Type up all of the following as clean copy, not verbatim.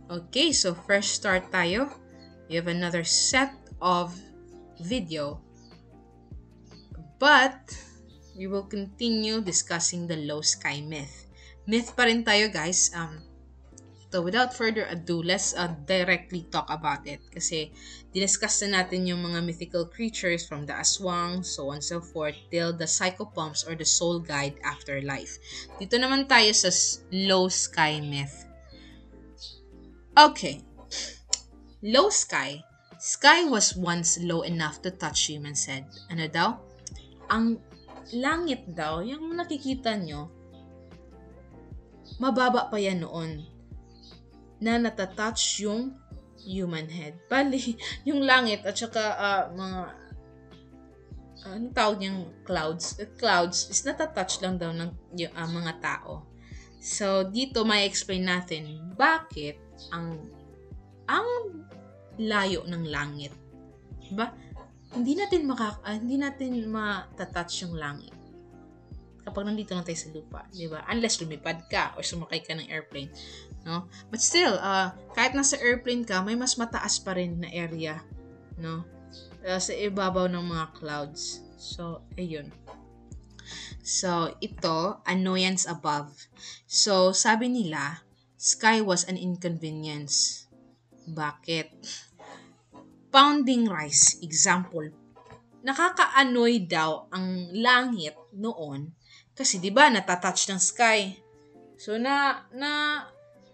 Okay, so fresh start tayo. We have another set of video, but we will continue discussing the low sky myth. Myth pa rin tayo, guys. So without further ado, let's directly talk about it. Kasi diniscuss na natin yung mga mythical creatures from the aswang, so on and so forth, till the psychopomps or the soul guide afterlife. Dito naman tayo sa low sky myth. Okay, low sky. Sky was once low enough to touch humans' head. Ano daw? Ang langit daw, yung nakikita nyo, mababa pa yan noon na natatouch yung human head. Bali, yung langit at saka mga anong tawag niyang clouds? Clouds is natatouch lang daw ng mga tao. So, dito may explain natin bakit ang layo ng langit. Diba? Hindi natin matatouch yung langit kapag nandito lang tayo sa lupa, di ba? Unless lumipad ka or sumakay ka ng airplane, no? But still, kahit nasa airplane ka, may mas mataas pa rin na area, no? Sa ibabaw ng mga clouds. So, ayun. So, ito, annoyance above. So, sabi nila, sky was an inconvenience. Bakit? Pounding rice, example. Nakaka-annoy daw ang langit noon kasi 'di ba natatouch ng sky. So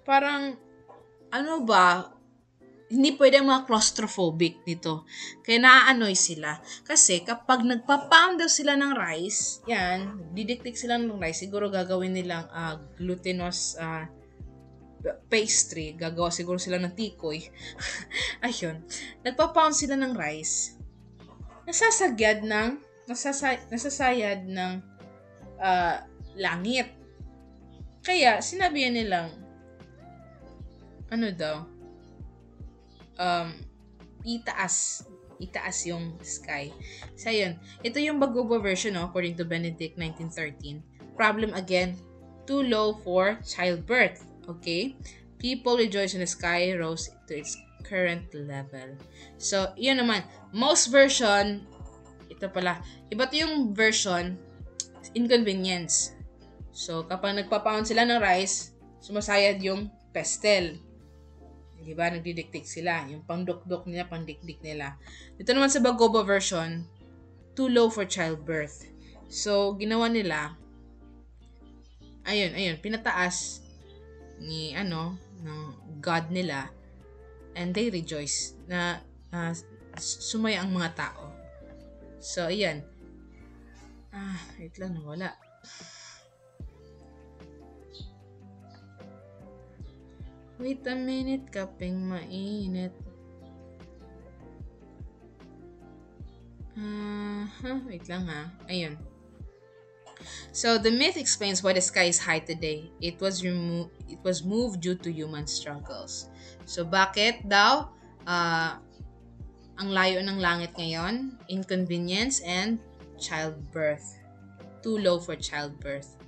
parang ano ba, hindi pwedeng mga claustrophobic nito. Kaya na-annoy sila. Kasi kapag nagpa-pound daw sila ng rice, yan, didiktik sila ng rice, siguro gagawin nilang glutinous pastry. Gagawa siguro sila ng tikoy. Ayun. Nagpa-pound sila ng rice. Nasasayad ng langit. Kaya, sinabi nilang, ano daw, itaas yung sky. So, yun. Ito yung Bagubo version, according to Benedict 1913. Problem again, too low for childbirth. Okay? People rejoice when the sky rose to its current level. So, yun naman. Most version, ito pala, iba to yung version, inconvenience. So, kapag nagpa-pound sila ng rice, sumasayad yung pestle. Diba? Nagdidiktik sila. Yung pangdukdok nila, pangdikdik nila. Ito naman sa Bagoba version, too low for childbirth. So, ginawa nila, ayun, pinataas ng God nila, and they rejoice na sumaya ang mga tao. So, ayan. Wait lang, nawala. Wait a minute, kaping mainit. Wait lang Ayun. So, the myth explains why the sky is high today. It was moved due to human struggles. So, bakit daw ang layo ng langit ngayon? Inconvenience and childbirth. Too low for childbirth.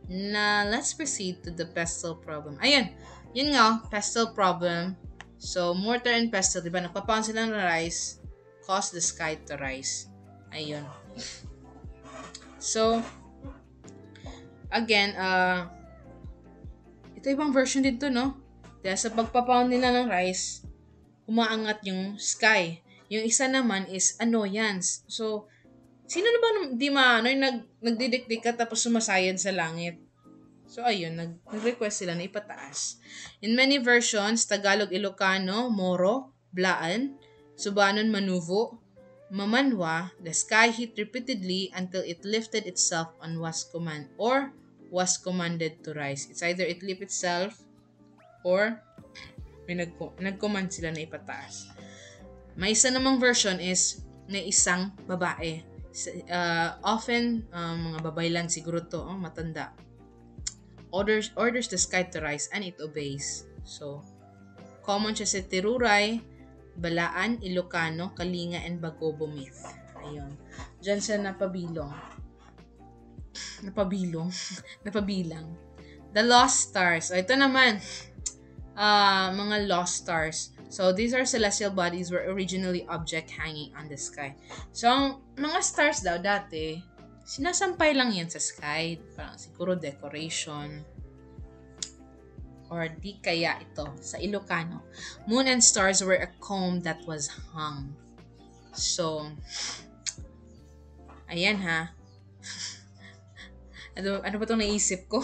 Now, let's proceed to the pestle problem. Ayun, yun nga, pestle problem. So, mortar and pestle, diba? Nagpapound sila ng rice, cause the sky to rise. Ayun. So, again, ito ibang version din to, no? Dahil sa pagpapound nila ng rice, umaangat yung sky. Yung isa naman is annoyance. So, sino na ba di maano yung nagdidikdik ka tapos sumasayad sa langit? So, ayun, nag-request sila na ipataas. In many versions, Tagalog, Ilocano, Moro, Blaan, Subanon, Manuvo, Mamanwa, the sky hit repeatedly until it lifted itself and was commanded to rise. It's either it lift itself or may nag-command sila na ipataas. May isa namang version is na isang babae. Often, mga babae lang siguro to, matanda. Orders the sky to rise and it obeys. So, common siya sa Tiruray, Balaan, Ilocano, Kalinga, and Bagobo myth. Ayun. Diyan siya napabilang. The Lost Stars. Ito naman. mga lost stars. So, these are celestial bodies were originally object hanging on the sky. So, ang mga stars daw dati, sinasampay lang yan sa sky. Parang siguro decoration. Or di kaya ito, sa Ilocano. Moon and stars were a comb that was hung. So, ayan ha. ano ba itong naisip ko?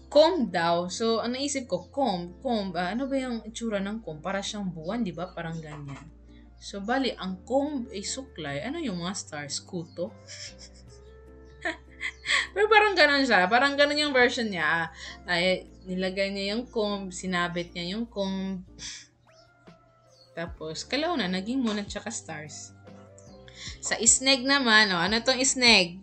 Comb daw. So, ang naisip ko, comb. Ano ba yung itsura ng comb? Para siyang buwan, di ba? Parang ganyan. So, bali, ang comb ay suklay. Ano yung mga stars? Kuto? Pero parang ganun siya. Parang ganun yung version niya. Ay, nilagay niya yung comb, sinabit niya yung comb. Tapos, kalaw na, naging moon at saka stars. Sa isneg naman, ano tong isneg?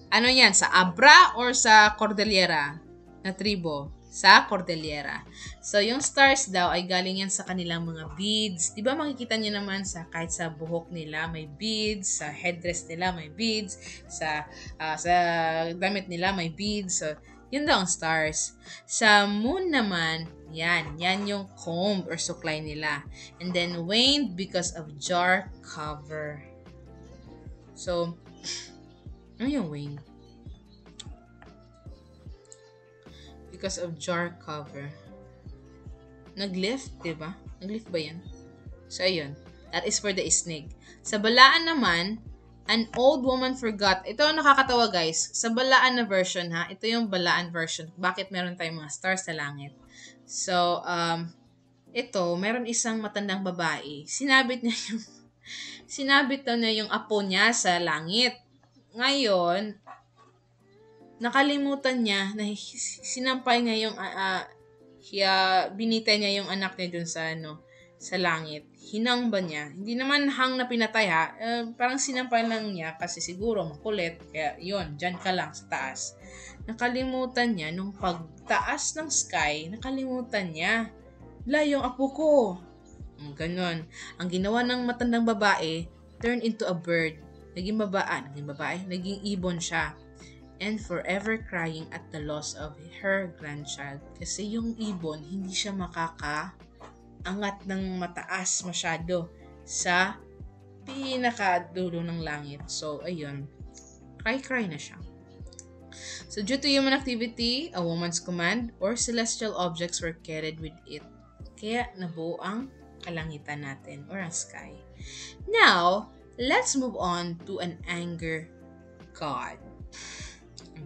Ano yan? Sa Abra or sa Cordillera na tribo? Sa Cordillera. So, yung stars daw ay galing yan sa kanilang mga beads. Di ba makikita niyo naman kahit sa buhok nila may beads, sa headdress nila may beads, sa damit nila may beads. So, yun daw ang stars. Sa moon naman, yan yung comb or suklay nila. And then waned because of jar cover. So, ano yung waned? Because of jar cover. Nag-lift, diba? Nag-lift ba yan? So, ayun. That is for the isnig. Sa Balaan naman, an old woman forgot. Ito ang nakakatawa, guys. Sa Balaan na version, ha? Ito yung Balaan version. Bakit meron tayong mga stars sa langit? So, ito, meron isang matandang babae. Sinabit daw niya yung apo niya sa langit. Ngayon, nakalimutan niya na sinampay niya yung binitay niya yung anak niya dun sa langit. Hinang ba niya? Hindi naman hang na pinatay ha. Parang sinampay lang niya kasi siguro makulit. Kaya yun, dyan ka lang sa taas. Nakalimutan niya nung pagtaas ng sky, nakalimutan niya. Yung apo ko. Ganon. Ang ginawa ng matandang babae, turned into a bird. Naging ibon siya. And forever crying at the loss of her grandchild. Kasi yung ibon, hindi siya makakaangat ng mataas masyado sa pinakadulo ng langit. So, ayun. Cry na siya. So, due to human activity, a woman's command, or celestial objects were carried with it. Kaya nabuo ang kalangitan natin, or ang sky. Now, let's move on to an anger god.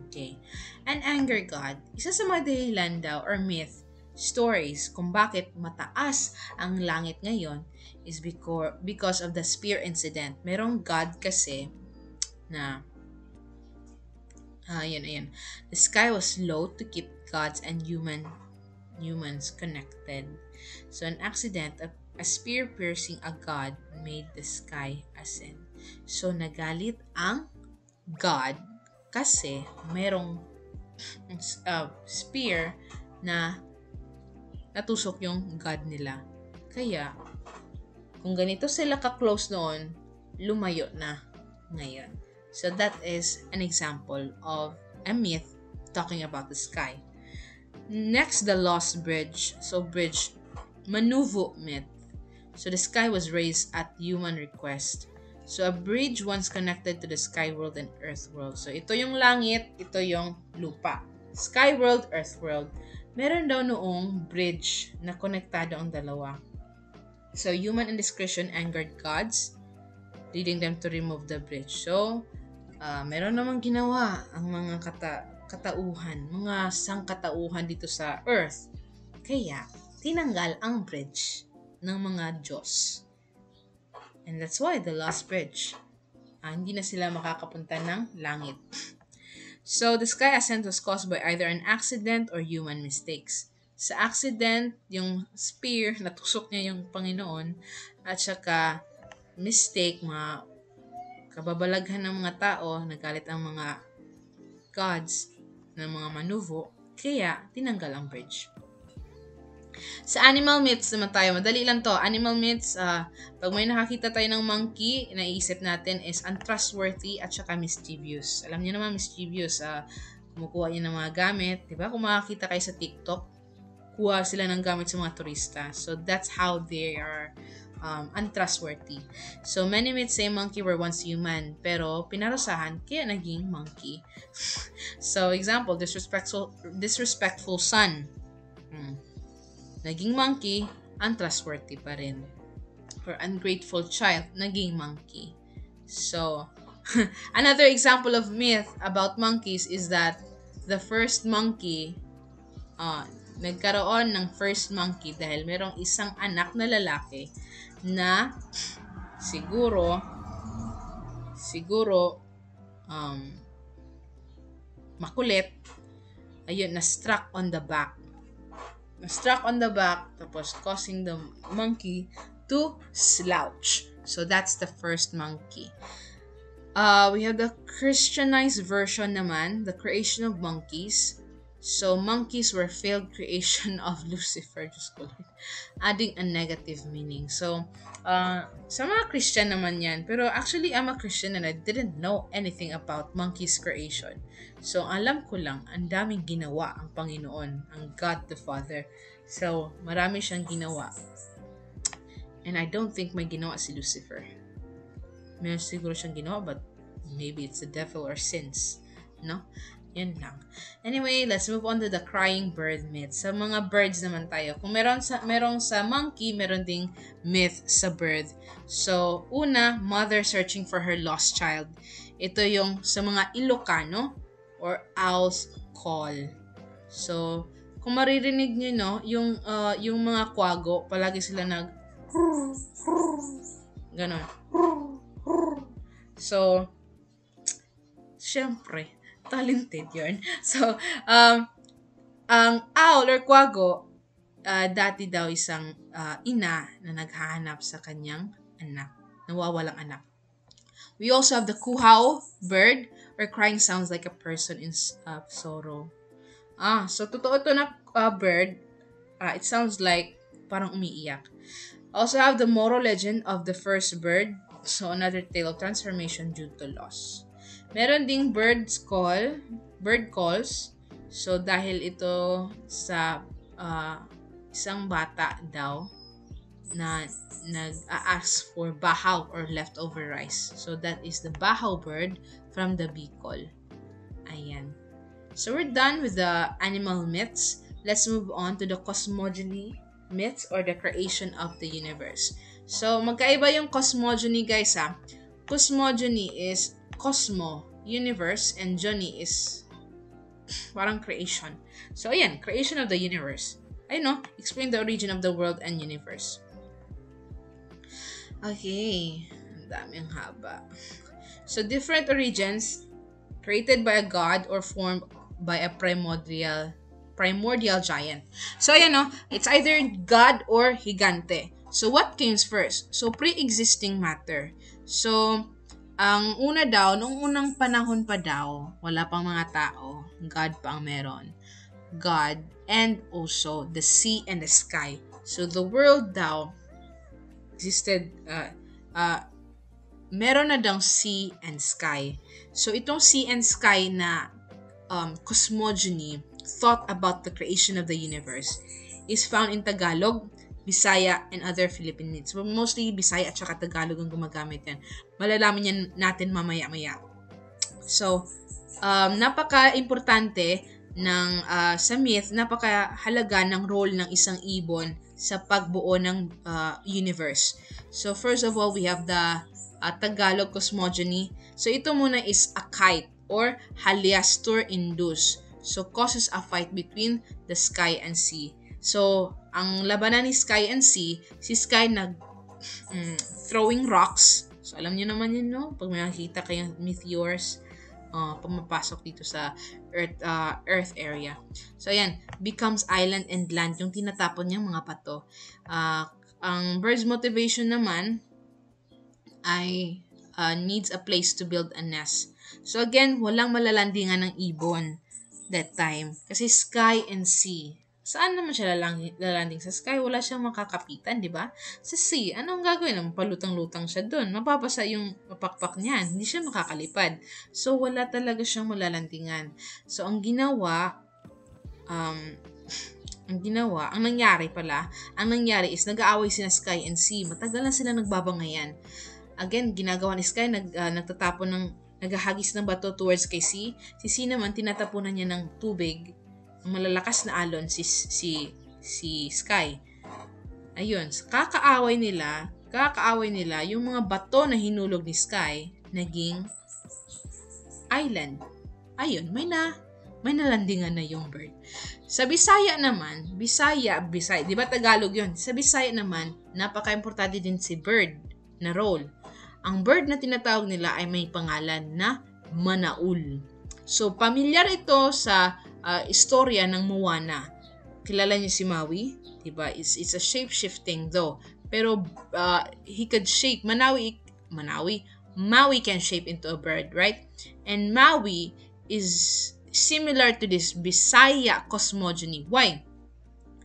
Okay. An anger god, isa sa mga dahilan daw or myth, stories kung bakit mataas ang langit ngayon is because of the spear incident. Merong god kasi na yun. The sky was low to keep gods and humans connected. So an accident, a spear piercing a god made the sky ascend. So nagalit ang god kasi merong spear na natusok yung god nila. Kaya, kung ganito sila ka-close noon, lumayo na ngayon. So, that is an example of a myth talking about the sky. Next, the lost bridge. So, bridge, Manuvo myth. So, the sky was raised at human request. So, a bridge once connected to the sky world and earth world. So, ito yung langit, ito yung lupa. Sky world, earth world. Meron daw noong bridge na konektado ang dalawa. So, human indiscretion angered gods, leading them to remove the bridge. So, meron namang ginawa ang mga katauhan, mga sangkatauhan dito sa earth. Kaya, tinanggal ang bridge ng mga Diyos. And that's why the lost bridge. Hindi na sila makakapunta ng langit. So, the sky ascent was caused by either an accident or human mistakes. Sa accident, yung spear, natusok niya yung Panginoon. At saka, mistake, mga kababalaghan ng mga tao, nagalit ang mga gods ng mga Manuvo. Kaya, tinanggal ang bridge. Sa animal myths naman tayo, madali lang to. Animal myths, pag may nakakita tayo ng monkey, naiisip natin is untrustworthy at saka mischievous. Alam niyo naman, mischievous, kumukuha niya ng mga gamit. Diba? Kung makakita kayo sa TikTok, kuha sila ng gamit sa mga turista. So that's how they are untrustworthy. So many myths say monkey were once human, pero pinarusahan kaya naging monkey. So example, disrespectful son. Naging monkey, untrustworthy pa rin. Or ungrateful child, naging monkey. So another example of myth about monkeys is that the first monkey, nagkaroon ng first monkey dahil merong isang anak na lalaki na siguro makulit. Ayun, na-struck on the back, tapos causing the monkey to slouch. So that's the first monkey. We have the Christianized version naman, the creation of monkeys. So monkeys were failed creation of Lucifer, just adding a negative meaning. So sa mga Christian naman yan, pero actually I'm a Christian and I didn't know anything about monkeys creation. So alam ko lang, ang daming ginawa ang Panginoon, ang God the Father. So marami siyang ginawa. And I don't think may ginawa si Lucifer. Meron siguro siyang ginawa, but maybe it's the devil or sins. No? Yan lang. Anyway, let's move on to the crying bird myth. Sa mga birds naman tayo. Kung merong sa monkey, meron ding myth sa bird. So, una, mother searching for her lost child. Ito yung sa mga Ilocano or owl's call. So, kung maririnig nyo, no, yung mga kwago, palagi sila ganon. So, syempre, talented yun. So, ang owl or kwago, dati daw isang ina na naghahanap sa kanyang anak, nawawalang anak. We also have the kuhaw bird, or crying sounds like a person in sorrow. So totoo to na bird. It sounds like parang umiiyak. Also have the Moro legend of the first bird. So another tale of transformation due to loss. Meron ding bird calls. So dahil ito sa isang bata daw na nag-ask for bahaw or leftover rice. So that is the bahaw bird from the Bicol. Ayan. So we're done with the animal myths. Let's move on to the cosmogony myths or the creation of the universe. So magkaiba yung cosmogony, guys, ha. Cosmogony is cosmo, universe, and jony is parang creation. So ayan, creation of the universe. I know, explain the origin of the world and universe. Okay, ang daming haba. So different origins created by a god or formed by a primordial giant. So ayan, no, it's either god or higante. So what came first? So pre-existing matter. So ang una daw, nung unang panahon pa daw, wala pang mga tao, God pa ang meron. God and also the sea and the sky. So the world daw existed, meron na daw sea and sky. So itong sea and sky na cosmogony, thought about the creation of the universe, is found in Tagalog, Bisaya, and other Philippine myths. But mostly Bisaya at saka Tagalog ang gumagamit yan. Malalaman yan natin mamaya-maya. So, napaka-importante ng sa myth, napaka-halaga ng role ng isang ibon sa pagbuo ng universe. So, first of all, we have the Tagalog cosmogony. So, ito muna is a kite or haliastur indus. So, causes a fight between the sky and sea. So, ang labanan ni Sky and Sea, si Sky throwing rocks. So, alam niyo naman yun, no? Pag may nakikita kayong meteors, pumapasok dito sa Earth area. So, ayan, becomes island and land, yung tinatapon niyang mga pato. Ang bird's motivation naman ay needs a place to build a nest. So, again, walang malalandingan ng ibon that time. Kasi Sky and Sea. Saan naman siya lalanding? Sa sky, wala siyang makakapitan, di ba? Sa sea, anong gagawin? Palutang-lutang siya doon. Mapapasa yung mapakpak niyan. Hindi siya makakalipad. So, wala talaga siyang malalandingan. So, ang ginawa, ang nangyari is nag-aaway sina Sky and Sea. Matagal na sila nagbabangayan. Again, ginagawa ni Sky, naghahagis ng bato towards kay Sea. Si Sea naman, tinatapunan niya ng tubig. Ang malalakas na alon si Sky. Ayun, kakaaway nila, yung mga bato na hinulog ni Sky, naging island. Ayun, may nalandingan na yung bird. Sa Bisaya naman, Bisaya, di ba Tagalog yun? Sa Bisaya naman, napaka-importante din si bird na role. Ang bird na tinatawag nila ay may pangalan na Manaul. So, pamilyar ito sa istorya ng Moana. Kilala niyo si Maui? Diba? It's a shape-shifting though. Pero he could shape, Maui can shape into a bird, right? And Maui is similar to this Bisaya cosmogony. Why?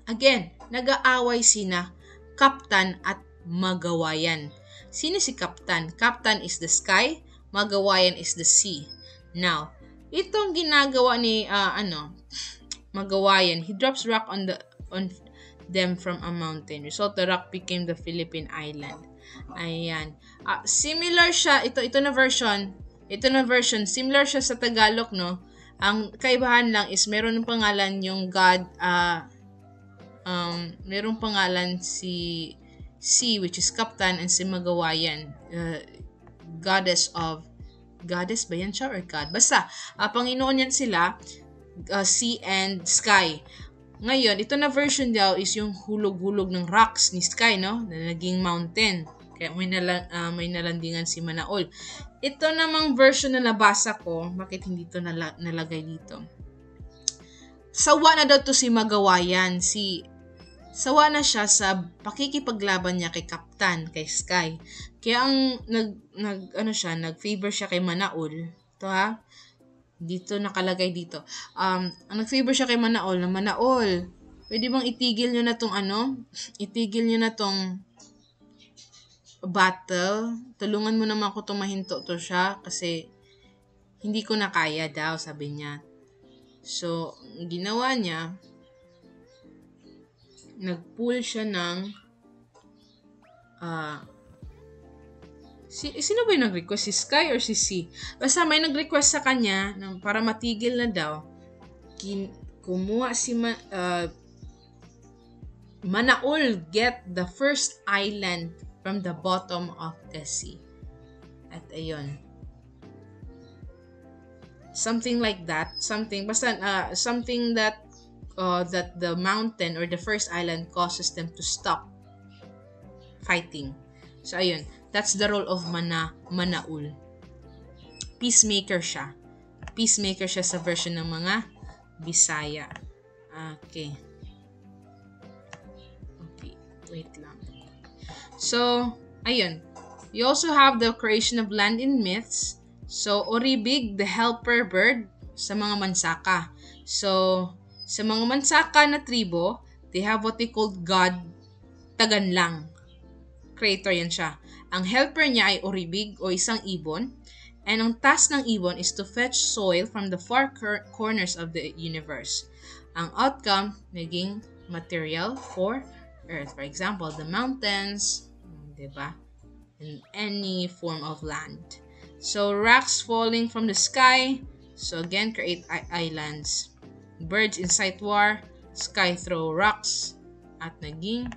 Again, nag-aaway sina Kaptan at Magawayan. Sino si Kaptan? Kaptan is the sky, Magawayan is the sea. Now, itong ginagawa ni Magawayan, he drops rock on them from a mountain. Result, the rock became the Philippine island. Ayan. Similar siya, ito na version, similar siya sa Tagalog, no? Ang kaibahan lang is meron ng pangalan yung God, merong pangalan si Sea, which is Kaptan, and si Magawayan, goddess ba yan siya or God? Basta, Panginoon yan sila, sea and sky. Ngayon, ito na version daw is yung hulog-hulog ng rocks ni Sky, no? Na naging mountain. Kaya may nalandingan si Manaol. Ito namang version na nabasa ko, bakit hindi ito nalagay dito? Sawa na daw to si Magawayan. Sawa na siya sa pakikipaglaban niya kay Kaptan, kay Sky. Kaya ang nag-favor siya kay Manaol. Ito ha. Dito nakalagay dito. Ang nag-favor siya kay Manaol na Manaol, pwede bang itigil nyo na tong battle? Tulungan mo naman ako tumahinto to siya kasi hindi ko na kaya daw, sabi niya. So, ginawa niya, nag-pull siya ng sino ba yung nag-request? Si Sky or si C? Basta may nag-request sa kanya para matigil na daw. Kumuha si Manaol get the first island from the bottom of the sea. At ayun. Something like that. Something that the mountain or the first island causes them to stop fighting. So ayun. That's the role of Manaul. Peacemaker siya sa version ng mga Bisaya. Okay, wait lang. So, ayun. You also have the creation of land in myths. So, Oribig, the helper bird sa mga Mansaka. So, sa mga Mansaka na tribo, they have what they called God Taganlang. Creator yan siya. Ang helper niya ay Oribig o isang ibon. And ang task ng ibon is to fetch soil from the far corners of the universe. Ang outcome, naging material for Earth. For example, the mountains, diba? And any form of land. So, rocks falling from the sky. So, again, create islands. Birds incite war. Sky throw rocks. At naging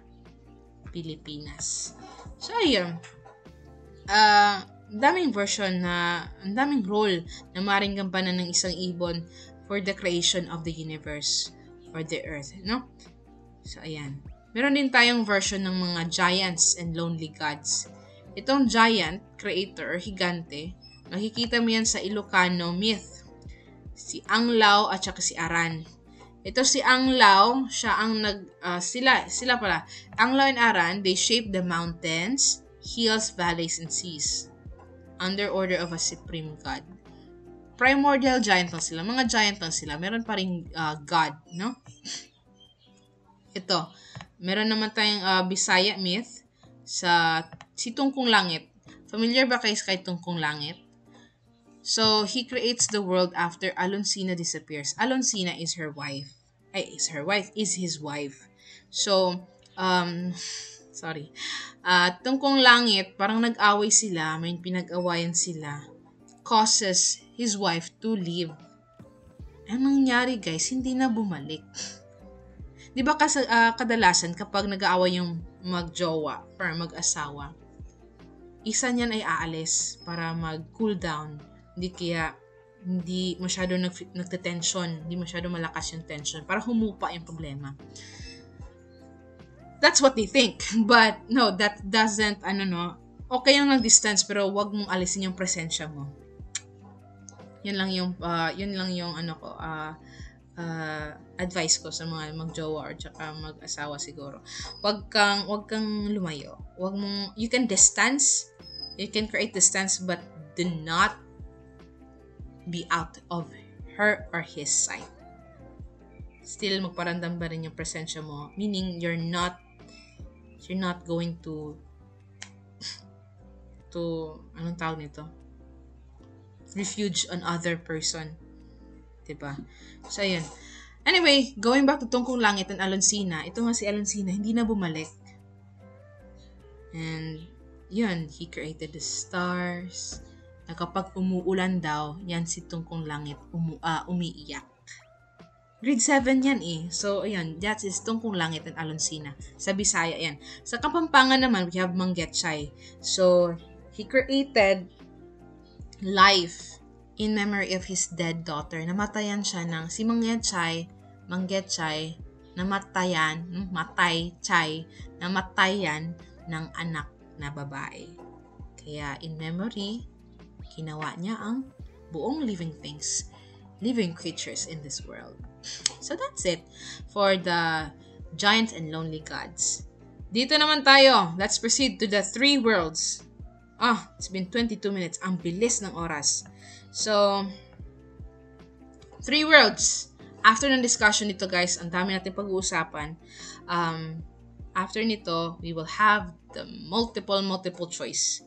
Pilipinas. So, ayun. Daming version ang daming role na maaaring gampanan ng isang ibon for the creation of the universe or the earth, no? So, ayan. Meron din tayong version ng mga giants and lonely gods. Itong giant, creator, higante, makikita mo yan sa Ilocano myth. Si Anglao at saka si Aran. Ito si Anglao, siya ang sila pala. Anglao and Aran, they shape the mountains, hills, valleys, and seas under order of a supreme god. Primordial giant lang sila. Mga giant lang sila. Meron pa rin god, no? Ito. Meron naman tayong Bisaya myth sa si Tungkong Langit. Familiar ba kayo kay Tungkong Langit? So, he creates the world after Alonsina disappears. Alonsina is her wife. is his wife. So, sorry. Tungkong langit, parang nag-away sila, may pinag-awayan sila, causes his wife to leave. Ang nangyari guys, hindi na bumalik. Di ba kadalasan kapag nag-aaway yung mag-jowa or mag-asawa, isa niyan ay aalis para mag-cool down. Hindi masyado nagte-tension, hindi masyado malakas yung tension para humupa yung problema. That's what they think. But no, that doesn't, okay yung nag-distance pero wag mong alisin yung presensya mo. Yun lang yung advice ko sa mga mag-jowa or tsaka mag-asawa siguro. Wag kang lumayo. You can distance, you can create distance, but do not be out of her or his sight. Still magparamdam ba rin yung presensya mo, meaning you're not going to anong tawag nito? Refuge on other person. Diba? So, ayun. Anyway, going back to Tungkong Langit and Alonsina, ito nga si Alonsina, hindi na bumalik. And, yun, he created the stars. Na kapag umuulan daw, yan si Tungkong Langit umiiyak. Grade 7 yan eh. So, ayan, that is Tungkong Langit and Alonsina. Sa Bisaya, yan. Sa Kapampangan naman, we have Manggechay. So, he created life in memory of his dead daughter. Namatayan siya ng si Manggechay, namatayan ng anak na babae. Kaya in memory, ginawa niya ang buong living creatures in this world. So that's it for the giants and lonely gods. Dito naman tayo. Let's proceed to the 3 worlds. It's been 22 minutes. Ang bilis ng oras. So, 3 worlds. After ng discussion nito guys, ang dami natin pag-uusapan. After nito, we will have the multiple choice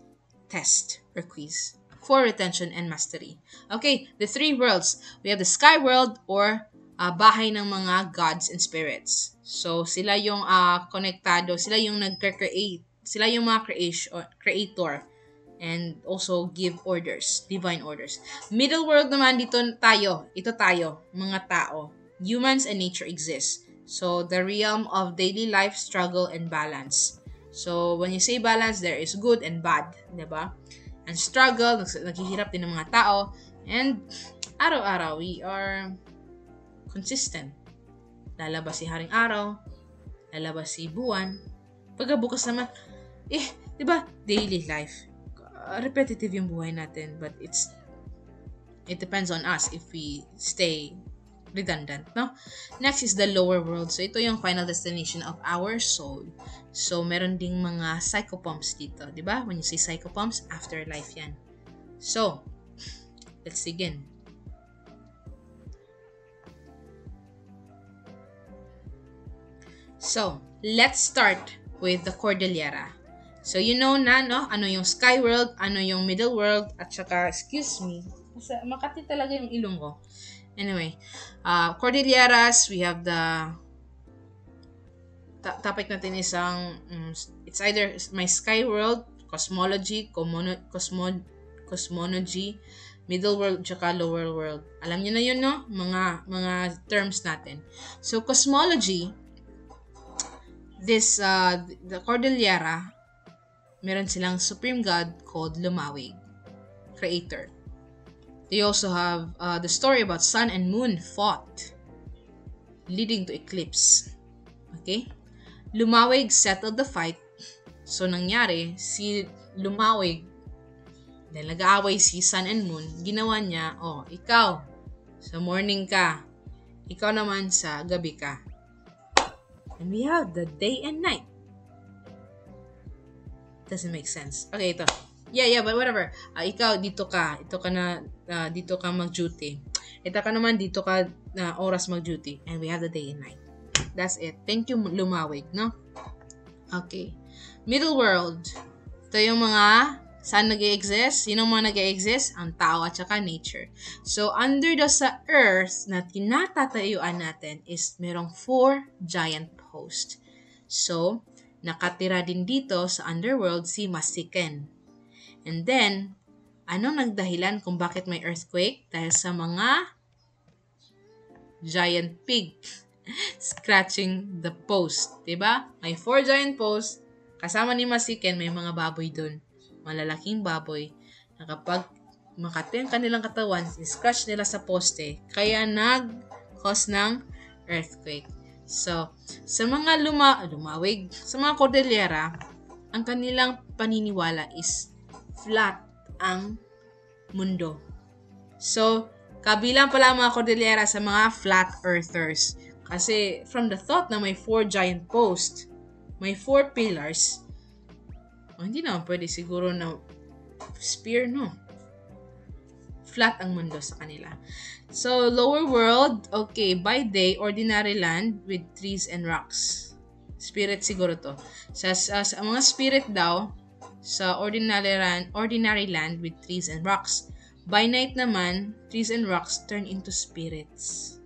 test or quiz for retention and mastery. Okay, the 3 worlds. We have the sky world or bahay ng mga gods and spirits. So, sila yung konektado, sila yung nag-create, sila yung mga creator and also give orders, divine orders. Middle world naman ito tayo, mga tao. Humans and nature exist. So, the realm of daily life, struggle, and balance. So, when you say balance, there is good and bad, diba? And struggle, naghihirap din ng mga tao. And araw-araw, we are consistent. Lalabas si Haring Araw, lalabas si Buwan. Pagkabukas naman, diba? Daily life. Repetitive yung buhay natin, but it depends on us if we stay redundant, no? Next is the lower world. So, ito yung final destination of our soul. So, meron ding mga psychopomps dito, di ba? When you say psychopomps, afterlife yan. So, let's begin. So, let's start with the Cordillera. So, you know na, no? Ano yung sky world, ano yung middle world, at saka, excuse me, makati talaga yung ilong ko. Anyway, Cordilleras, we have the topic natin is it's either my sky world, cosmology, cosmology, middle world, tsaka lower world. Alam niyo na yun, no? Mga terms natin. So, cosmology, the Cordillera, meron silang supreme god called Lumawig, creator. They also have the story about sun and moon fought, leading to eclipse. Okay? Lumawig settled the fight. So, nangyari, si Lumawig, dahil nag-aaway si sun and moon, ginawa niya, ikaw, sa morning ka. Ikaw naman sa gabi ka. And we have the day and night. Doesn't make sense. Okay, ito. Yeah, but whatever. Ikaw, dito ka mag-duty. Ito ka naman, dito ka oras mag-duty. And we have the day and night. That's it. Thank you, Lumawig, no? Okay. Middle world. Ito yung mga Saan nag-i-exist? Sino mga nag-i-exist? Ang tao at saka nature. So, under sa earth na tinatatayuan natin is merong 4 giant posts. So, nakatira din dito sa underworld si Masiken. And then, anong nagdahilan kung bakit may earthquake? Dahil sa mga giant pig scratching the post. Diba? May 4 giant posts. Kasama ni Masiken, may mga baboy dun. Malalaking baboy. Na kapag makati ang kanilang katawan, scratch nila sa poste. Kaya nag-cause ng earthquake. So, sa mga lumawig, sa mga Cordillera, ang kanilang paniniwala is flat ang mundo. So, kabilang pala ang mga Cordillera sa mga flat earthers. Kasi from the thought na may 4 giant posts, may 4 pillars, hindi naman pwede siguro na spear, no? Flat ang mundo sa kanila. So, lower world, okay, by day, ordinary land with trees and rocks. Spirit siguro to. Sa mga spirit daw, sa ordinary land with trees and rocks. By night naman, trees and rocks turn into spirits.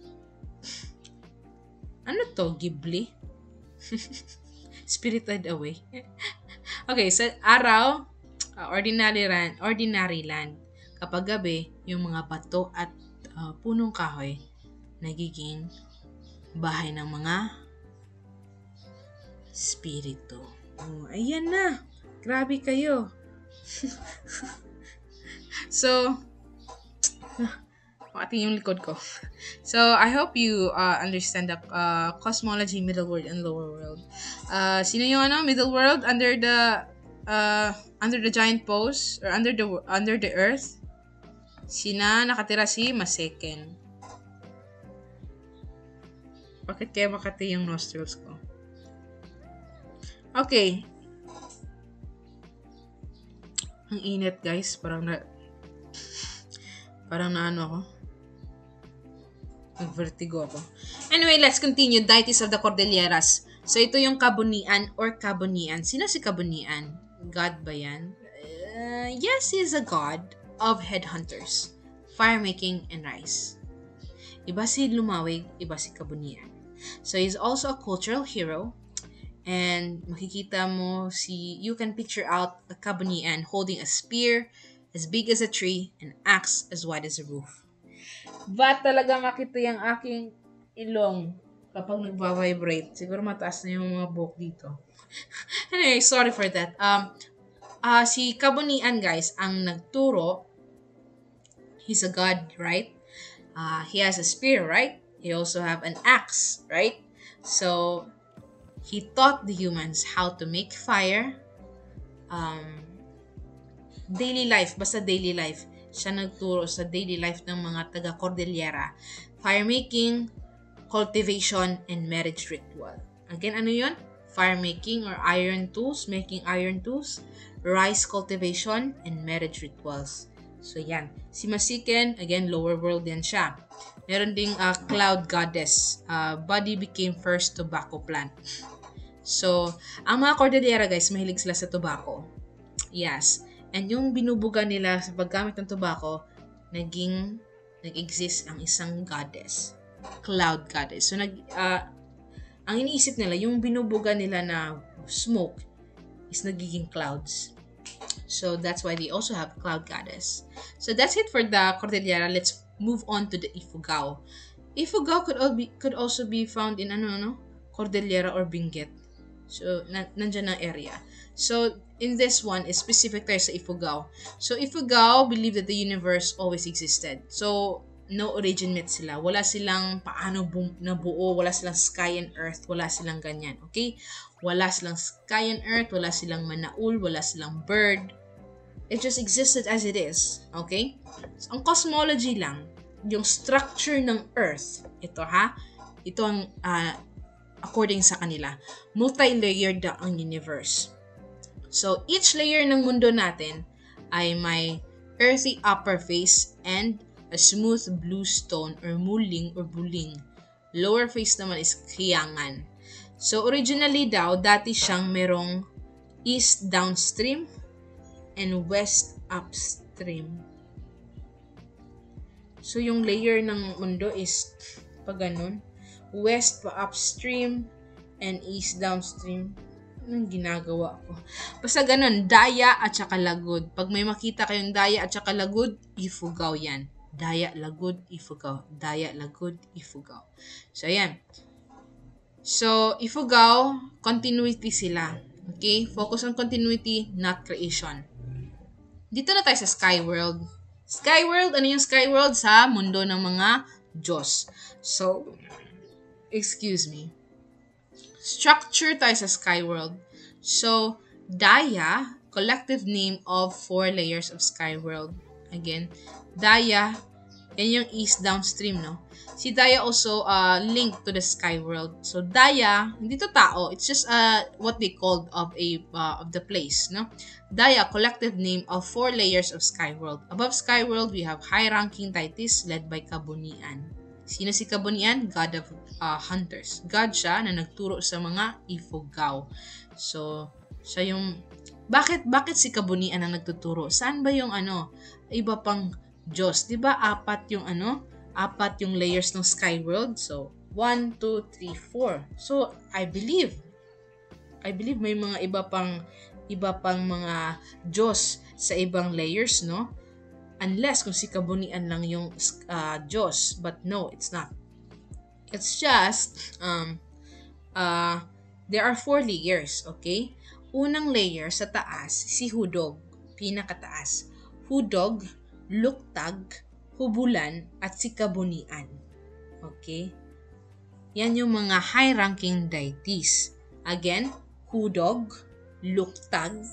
Ano to? Ghibli? Spirited away. Okay, sa araw, ordinary land. Kapag gabi, yung mga bato at punong kahoy nagiging bahay ng mga spirito. Oh, ayan na. Grabe kayo. So, pati yung likod ko. So, I hope you understand the cosmology, middle world, and lower world. Sino yung middle world under the giant post or under the earth? Nakatira si Masiken. Bakit kaya makati yung nostrils ko? Okay. Ang init, guys. Parang na ano ako. Nag-vertigo ako. Anyway, let's continue. Deities of the Cordilleras. So, ito yung Kabunian or Kabunian. Sino si Kabunian? God ba yan? Yes, he is a god of headhunters, fire-making, and rice. Iba si Lumawig, iba si Kabunian. So, he's also a cultural hero. And makikita mo you can picture out a Kabunian holding a spear as big as a tree and axe as wide as a roof. Ba talaga makita yung aking ilong kapag nagva-vibrate? Siguro mataas na yung mga buhok dito. Anyway, sorry for that. Si Kabunian, guys, ang nagturo, he's a god, right? He has a spear, right? He also have an axe, right? So, he taught the humans how to make fire. Daily life, basta daily life. Siya nagturo sa daily life ng mga taga-Cordillera. Fire making, cultivation, and marriage ritual. Again, ano yun? Fire making or iron tools, making iron tools, rice cultivation, and marriage rituals. So, yan. Si Masiken, again, lower world din siya. Meron ding cloud goddess. Body became first tobacco plant. So, ang mga Cordillera, guys, mahilig sila sa tobacco. Yes. And yung binubuga nila sa paggamit ng tobacco, nag-exist ang isang goddess. Cloud goddess. So, ang iniisip nila, yung binubuga nila na smoke is nagiging clouds. So, that's why they also have cloud goddess. So, that's it for the Cordillera. Let's move on to the Ifugao. Ifugao could also be found in Cordillera or Benguet. So, nandyan ang area. So, in this one, is specific tayo sa Ifugao. So, Ifugao believe that the universe always existed. So, no origin myth sila. Wala silang paano nabuo, wala silang sky and earth, wala silang ganyan. Okay? Wala silang sky and earth, wala silang manaul, wala silang bird. It just existed as it is. Okay? So, ang cosmology lang, yung structure ng earth, ito ang according sa kanila, multi-layered ang universe. So, each layer ng mundo natin ay may earthy upper face and a smooth blue stone or muling or buling. Lower face naman is kiyangan. So, originally daw, dati siyang merong east downstream and west upstream. So, yung layer ng mundo is pag ganun. West pa upstream and east downstream. Anong ginagawa ko? Basta ganun, daya at saka lagod. Pag may makita kayong daya at saka lagod, Ifugao yan. Daya, lagod, Ifugao. Daya, lagod, Ifugao. So, ayan. So, Ifugao, continuity sila. Okay? Focus on continuity, not creation. Dito na tayo sa Skyworld. Skyworld, ano yung Skyworld? Sa mundo ng mga Diyos. So, excuse me. Structure tayo sa Skyworld. So, Daya, collective name of 4 layers of Skyworld. Again, Daya, yan yung east downstream, no? Si Daya also linked to the Skyworld. So, Daya, hindi to tao. It's just what they called of the place, no? Daya, collective name of 4 layers of Skyworld. Above Skyworld, we have high-ranking deities led by Kabunian. Sino si Kabunian? God of hunters. God siya na nagturo sa mga Ifugao. So, siya yung... Bakit si Kabunian ang nagtuturo? Saan ba yung iba pang Diyos? Diba apat yung layers ng Skyworld? So, 1, 2, 3, 4. So, I believe may mga iba pang mga Diyos sa ibang layers, no? Unless kung si Kabunian lang yung Diyos. But no, it's not. It's just, there are 4 layers, okay? Unang layer sa taas, si Hudog, pinakataas. Hudog, Luktag, Hubulan, at si Kabunian. Okay? Yan yung mga high-ranking deities. Again, Hudog, Luktag,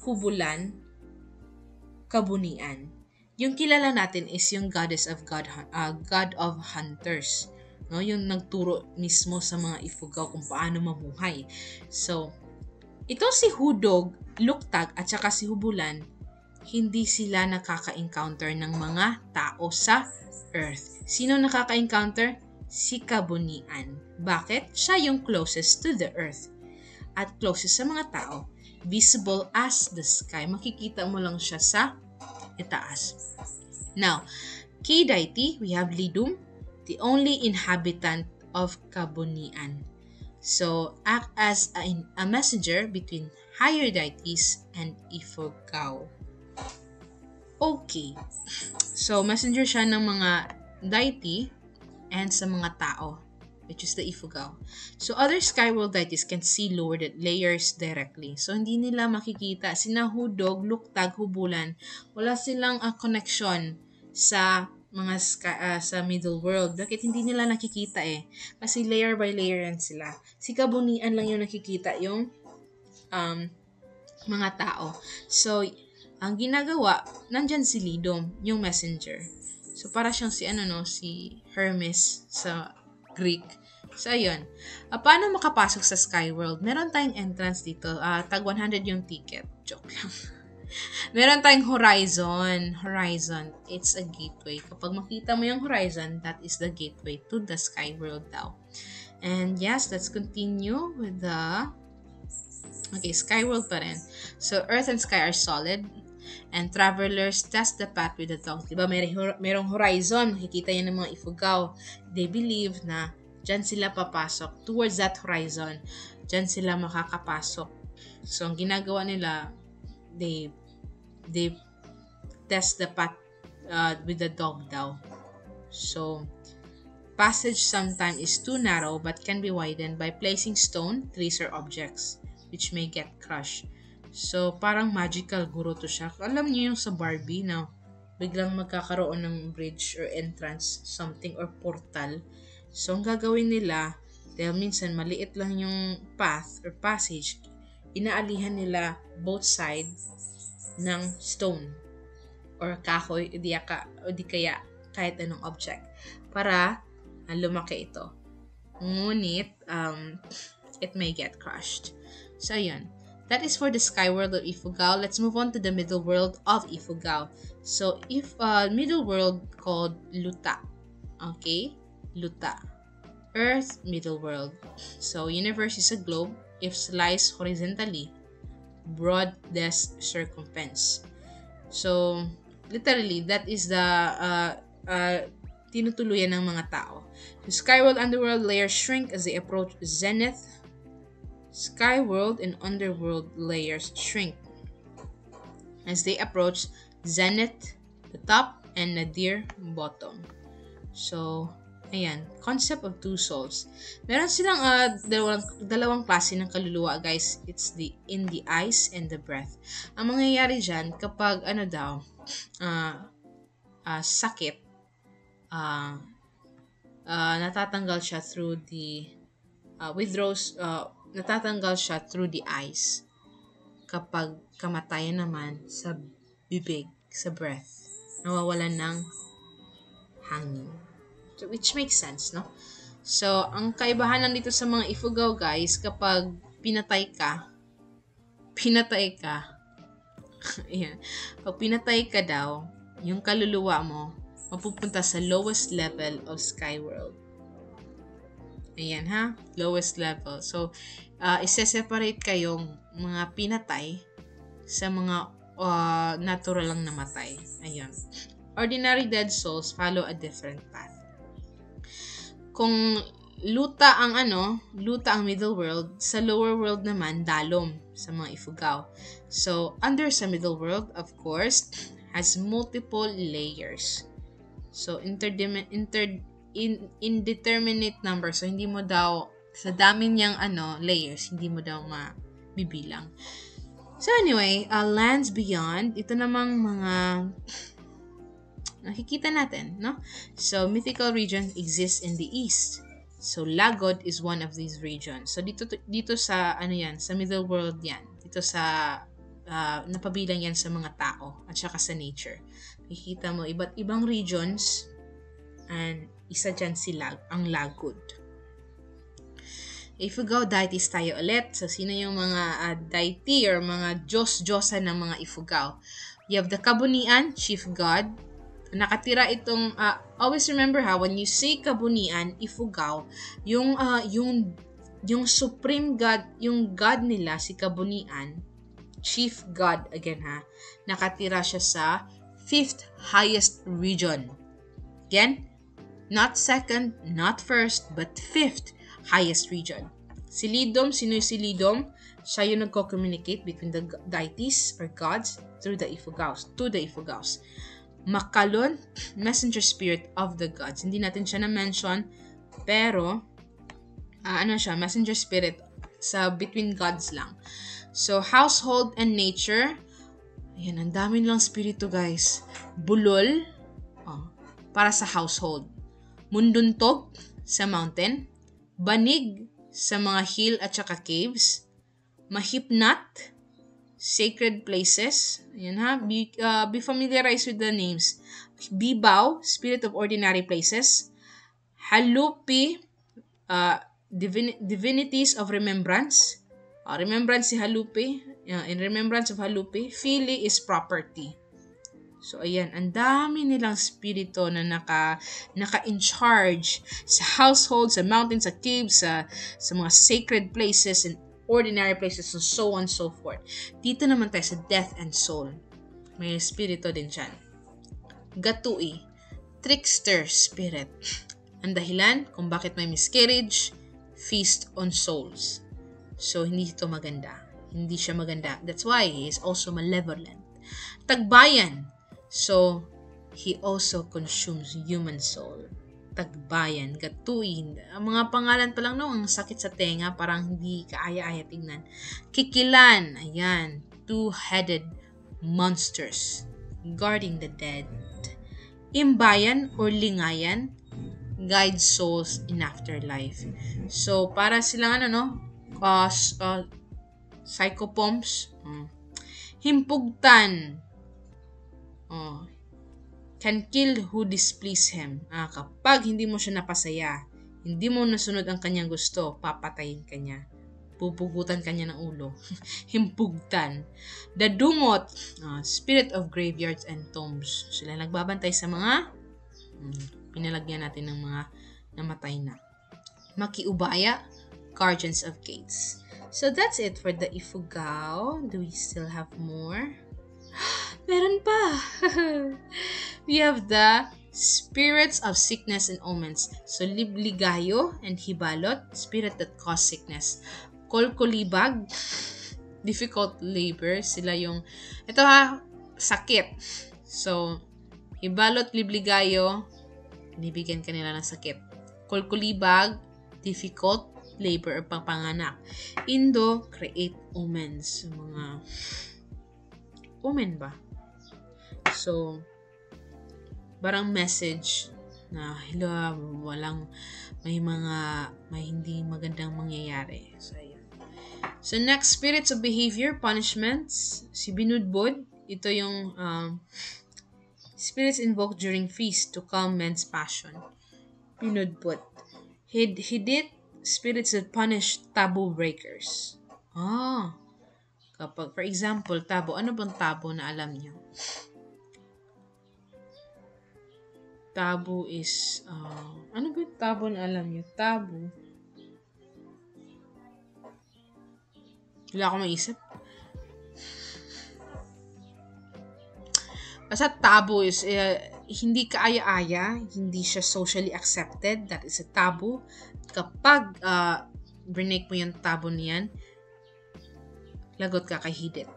Hubulan, Kabunian. Yung kilala natin is yung goddess of God of hunters. No? Yung nagturo mismo sa mga Ifugao kung paano mamuhay. So, ito si Hudog, Luktag, at saka si Hubulan, hindi sila nakaka-encounter ng mga tao sa Earth. Sino nakaka-encounter? Si Kabunian. Bakit? Siya yung closest to the Earth. At closest sa mga tao. Visible as the sky. Makikita mo lang siya sa itaas. Now, key deity, we have Lidum, the only inhabitant of Kabunian. So, act as a messenger between higher deities and Ifugao. Okay. So, messenger siya ng mga deity and sa mga tao, which is the Ifugao. So, other Skyworld deities can see lower layers directly. So, hindi nila makikita. Sina Hudog, Luktag, Hubulan, wala silang connection sa mga sa middle world. Bakit hindi nila nakikita eh? Kasi layer by layer yan sila. Si Kabunian lang yung nakikita yung mga tao. So, ang ginagawa, nandyan si Lidom, yung messenger. So, para siyang si Hermes sa Greek. So, ayun. Paano makapasok sa Skyworld? Meron tayong entrance dito. Tag 100 yung ticket. Joke lang. Meron tayong horizon. Horizon. It's a gateway. Kapag makita mo yung horizon, that is the gateway to the Skyworld daw. And yes, let's continue with the... Okay, Skyworld pa rin. So, Earth and Sky are solid. And travelers test the path with the dogs. Diba, merong horizon. Makikita yan ng mga Ifugao. They believe na dyan sila papasok. Towards that horizon, dyan sila makakapasok. So, ang ginagawa nila, they test the path with the dog daw. So, passage sometimes is too narrow but can be widened by placing stone, trees, or objects which may get crushed. So, parang magical guro to siya. Alam niyo yung sa Barbie na biglang magkakaroon ng bridge or entrance, something, or portal. So, ang gagawin nila, dahil minsan maliit lang yung path or passage, inaalihan nila both sides ng stone or kahoy o di kaya kahit anong object para lumaki ito. Ngunit, it may get crushed. So, yun. That is for the Skyworld of Ifugao. Let's move on to the middle world of Ifugao. So, middle world called Luta. Okay? Luta. Earth, middle world. So, universe is a globe if sliced horizontally. broadest circumference. So, literally, that is the tinutuluyan ng mga tao. So, Skyworld underworld layers shrink as they approach zenith. Skyworld and underworld layers shrink as they approach zenith, the top, and nadir, bottom. So, ayan, concept of two souls. Meron silang dalawang klase ng kaluluwa, guys. It's in the eyes and the breath. Ang mangyayari dyan, kapag sakit, natatanggal siya through the natatanggal siya through the eyes. Kapag kamatayan naman sa bibig, sa breath, nawawalan ng hangin. So, which makes sense, no? So, ang kaibahan lang dito sa mga Ifugao, guys, kapag pinatay ka, ayan, pag pinatay ka daw, yung kaluluwa mo, mapupunta sa lowest level of Skyworld. Ayan, ha? Lowest level. So, isa-separate kayong mga pinatay sa mga natural lang namatay. Ayan. Ordinary dead souls follow a different path. Kung luta ang middle world, sa lower world naman, dalom sa mga Ifugao. So, under sa middle world, of course, has multiple layers. So, indeterminate number. So, hindi mo daw, sa dami niyang layers, hindi mo daw mabibilang. So, anyway, lands beyond, ito namang mga nakikita natin, no? So, mythical regions exist in the east. So, Lagod is one of these regions. So, dito sa, sa middle world yan. Dito sa, napabilang yan sa mga tao at saka sa nature. Nakikita mo, iba't ibang regions, and isa dyan ang Lagod. Ifugao deities tayo ulit. So, sino yung mga deity or mga Diyos-Diyosa ng mga Ifugao? You have the Kabunian, chief god. Nakatira itong, always remember when you say Kabunian, Ifugao, yung supreme god, yung god nila, si Kabunian, chief god again nakatira siya sa 5th highest region. Again, not second, not first, but 5th highest region. Si Lidom, sino yung si Lidom? Siya yung nagko-communicate between the deities or gods to the Ifugaos. Makalon, messenger spirit of the gods. Hindi natin siya na-mention, pero siya, messenger spirit sa between gods lang. So, household and nature. Ayan, ang dami lang spirito, guys. Bulol, para sa household. Munduntog sa mountain. Banig sa mga hill at saka caves. Mahipnat, sacred places. Ayan be familiarized with the names. Bibaw, spirit of ordinary places. Halupi, divinities of remembrance. Remembrance si Halupi. In remembrance of Halupi. Fili is property. So, ayan, ang dami nilang spirito na naka-in charge sa household, sa mountains, sa caves, sa mga sacred places and ordinary places, and so on and so forth. Dito naman tayo sa death and soul. May spirito din dyan. Gatui, trickster spirit. Ang dahilan kung bakit may miscarriage, feast on souls. So, hindi ito maganda. Hindi siya maganda. That's why he is also malevolent. Tagbayan. So, he also consumes human soul. Tagbayan, Gatui. Ang mga pangalan pa lang ang sakit sa tenga, parang hindi kaaya-aya tingnan. Kikilan, ayan, two-headed monsters guarding the dead. Imbayan or lingayan, guide souls in afterlife. So, para silang psychopoms. Himpugtan. Can kill who displease him. Kapag hindi mo siya napasaya, hindi mo nasunod ang kanyang gusto, papatayin ka niya. Pupugutan ka niya ng ulo. Himpugtan. Dadumot, spirit of graveyards and tombs. Sila nagbabantay sa mga pinalagyan natin ng mga namatay na. Makiubaya, guardians of gates. So that's it for the Ifugao. Do we still have more? Meron pa! We have the spirits of sickness and omens. So, libligayo and hibalot, spirit that cause sickness. Kolkolibag, difficult labor. Sila yung, ito sakit. So, hibalot, libligayo, nibigyan kanila ng sakit. Kolkolibag, difficult labor or pangpanganak. Indo, create omens. Mga omen ba? So, parang message na may hindi magandang mangyayari. So, ayun. So, next, spirits of behavior, punishments. Si binudbod, ito yung spirits invoked during feast to calm men's passion. Binudbod. Hidit, spirits that punish taboo breakers. Kapag, for example, tabo. Ano bang tabo na alam niyo? Tabo is, ano ba yung tabo na alam niyo? Tabo. Wala akong maisip. Basta tabo is, hindi kaaya-aya, hindi siya socially accepted. That is a taboo. Kapag break mo yung tabo niyan, lagot ka kay hidit.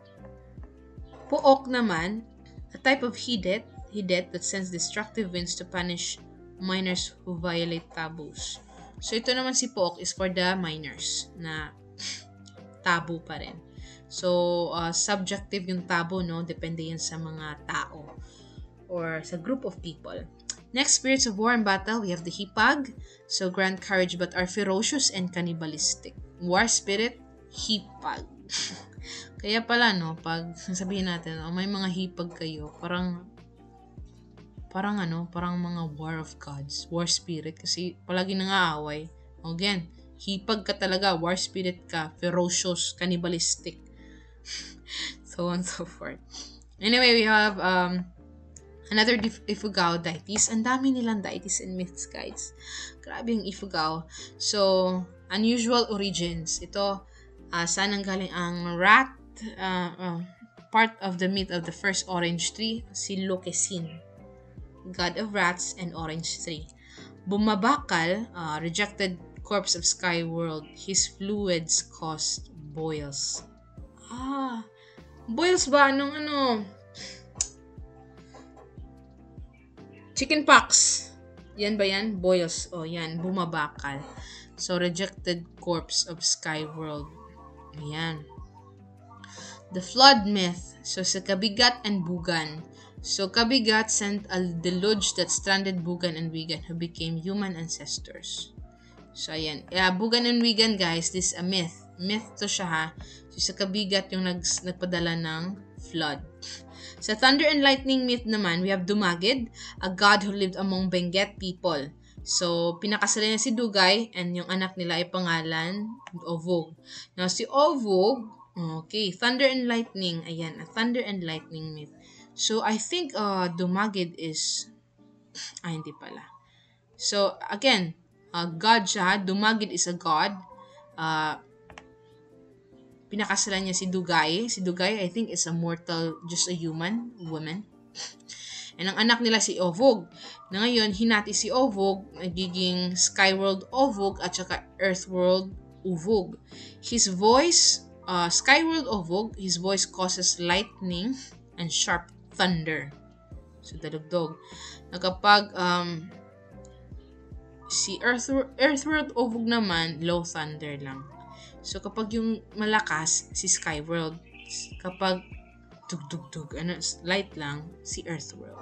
Puok naman, a type of hidit that sends destructive winds to punish minors who violate taboos. So, ito naman si Puok is for the minors na taboo pa rin. So, subjective yung tabo, no? Depende yan sa mga tao or sa group of people. Next, spirits of war and battle, we have the hipag. So, grant courage but are ferocious and cannibalistic. War spirit, hipag. Kaya pala, no, pag sabihin natin, may mga hipag kayo, parang mga war of gods, war spirit, kasi palagi nang-aaway. Again, hipag ka talaga, war spirit ka, ferocious, cannibalistic, so on and so forth. Anyway, we have another Ifugao deities. Ang dami nilang deities and myths, guys. Grabe yung Ifugao. So, unusual origins. Ito, saan ang galing ang rat? Part of the myth of the first orange tree, si Lokesin, god of rats and orange tree. Bumabakal, rejected corpse of sky world. His fluids caused boils. Boils ba? Chicken pox. Yan ba yan? Boils. Yan. Bumabakal. So, rejected corpse of sky world. Ayan. The flood myth. So, sa Kabigat and Bugan. So, Kabigat sent a deluge that stranded Bugan and Wigan who became human ancestors. So, ayan. Bugan and Wigan, guys, this is a myth. Myth to siya, ha. So, sa Kabigat yung nagpadala ng flood. Sa Thunder and Lightning myth naman, we have Dumagid, a god who lived among Benguet people. So, pinakasalan niya si Dugay and yung anak nila ay pangalan Ovog. Now, si Ovog, okay, Thunder and Lightning, ayan, a Thunder and Lightning myth. So, I think Dumagid is, hindi pala. So, again, god siya, Dumagid is a god. Pinakasalan niya si Dugay. Si Dugay, I think, is a mortal, just a human, woman. And ang anak nila si Ovog. Na ngayon, hinati si Ovog, nagiging Skyworld Ovog at saka Earthworld Uvog. His voice, Skyworld Ovog, his voice causes lightning and sharp thunder. So, dalugdog. Na kapag si Earthworld Ovog naman, low thunder lang. So, kapag yung malakas, si Skyworld. Kapag tug-tug-tug, light lang, si Earthworld.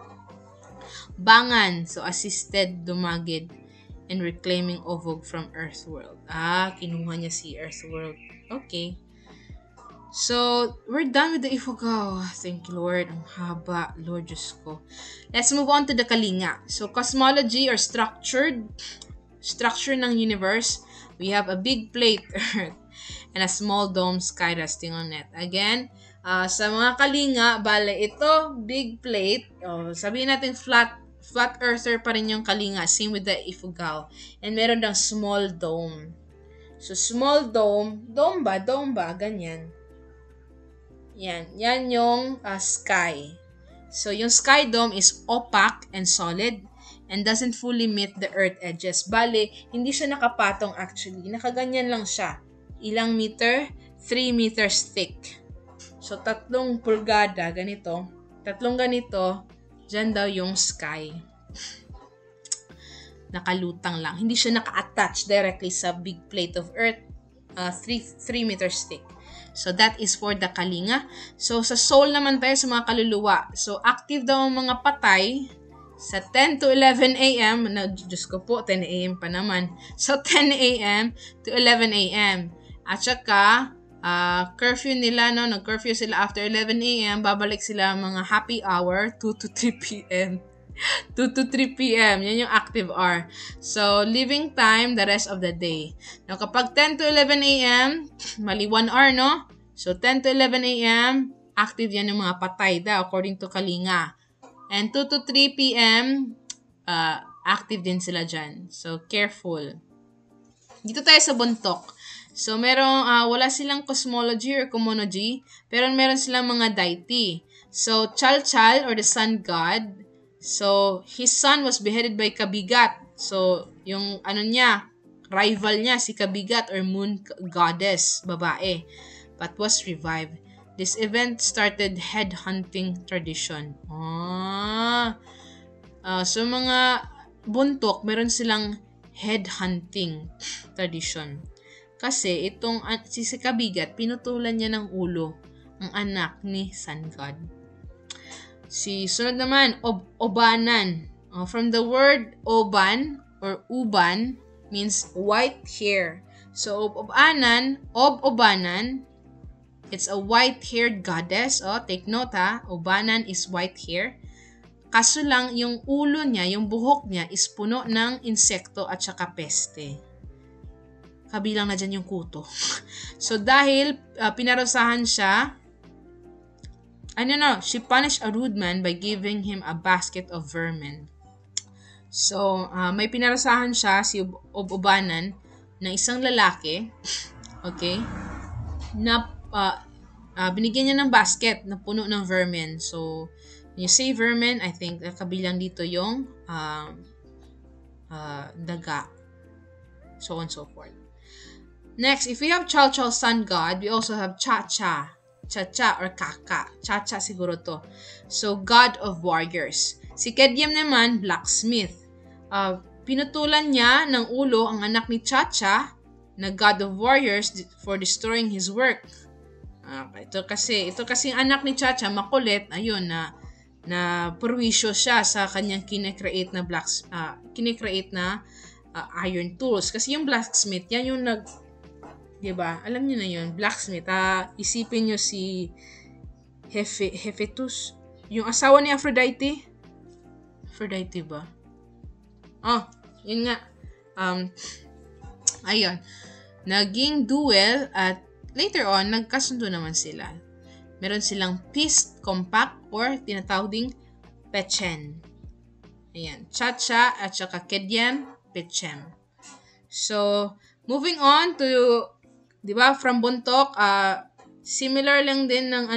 Bangan, so assisted Dumagid in reclaiming Ovog from Earthworld. Kinuha niya si Earthworld. Okay. So, we're done with the Ifugao. Thank you, Lord. Ang haba, Lord Diyos ko. Let's move on to the Kalinga. So, cosmology or structure ng universe. We have a big plate, Earth, and a small dome sky resting on it. Again, sa mga Kalinga, bale, ito, big plate. Sabihin natin flat earther pa rin yung Kalinga. Same with the Ifugao. And meron ng small dome. So, small dome, dome ba, ganyan. Yan yung sky. So, yung sky dome is opaque and solid and doesn't fully meet the earth edges. Bale, hindi siya nakapatong actually. Nakaganyan lang siya. Ilang meter? 3 meters thick. So, 3 pulgada, ganito. 3 ganito, dyan daw yung sky. Nakalutang lang. Hindi siya naka-attach directly sa big plate of earth. 3 meters thick. So, that is for the kalinga. So, sa soul naman tayo sa mga kaluluwa. So, active daw ang mga patay sa 10 to 11 a.m. Diyos ko po, 10 a.m. pa naman. So, 10 a.m. to 11 a.m. At saka, curfew nila, no? Nag-curfew sila after 11 a.m. Babalik sila mga happy hour, 2 to 3 p.m. 2 to 3 p.m. Yan yung active hour. So, living time the rest of the day. Now, kapag 10 to 11 a.m., mali 1 hour, no? So, 10 to 11 a.m., active yan yung mga patay daw, according to Kalinga. And 2 to 3 p.m., active din sila dyan. So, careful. Dito tayo sa buntok. So, wala silang cosmology or cosmology, pero meron silang mga deity. So, Chalchal or the sun god. So, his son was beheaded by Kabigat. So, yung rival niya, si Kabigat or moon goddess, babae, but was revived. This event started headhunting tradition. So, mga buntok, meron silang headhunting tradition. Kasi si Kabigat, pinutulan niya ng ulo ang anak ni Sun God. Sunod naman, Obanan. From the word Oban or Uban means white hair. So, Obanan, it's a white-haired goddess. Take note ha, Obanan is white hair. Kaso lang, yung ulo niya, yung buhok niya is puno ng insekto at saka peste. Kabilang na dyan yung kuto. So, dahil pinarusahan siya, she punished a rude man by giving him a basket of vermin. So, may pinarusahan siya, si Obanan, na isang lalaki, okay, na binigyan niya ng basket na puno ng vermin. So, when you say vermin, I think kabilang dito yung daga. So on and so forth. Next, if we have Chalchal sun god, we also have Chacha. Chacha or Kaka. Chacha siguro to. So, god of warriors. Si Kedyam naman, blacksmith. Pinutulan niya ng ulo ang anak ni Chacha na god of warriors for destroying his work. Ito kasi ang anak ni Chacha, makulit, ayun, na perwisyo siya sa kanyang kinecreate na iron tools. Kasi yung blacksmith, yan yung diba? Alam niyo na yun, blacksmith. Isipin niyo si Hephaestus, yung asawa ni Aphrodite. Aphrodite ba? Yun nga. Ayun. Naging duel at later on, nagkasundo naman sila. Meron silang peace compact or tinatawag ding Pechen. Ayan. Chacha at saka Kedyam, Pechem. So, moving on to, diba, from buntok, similar lang din ng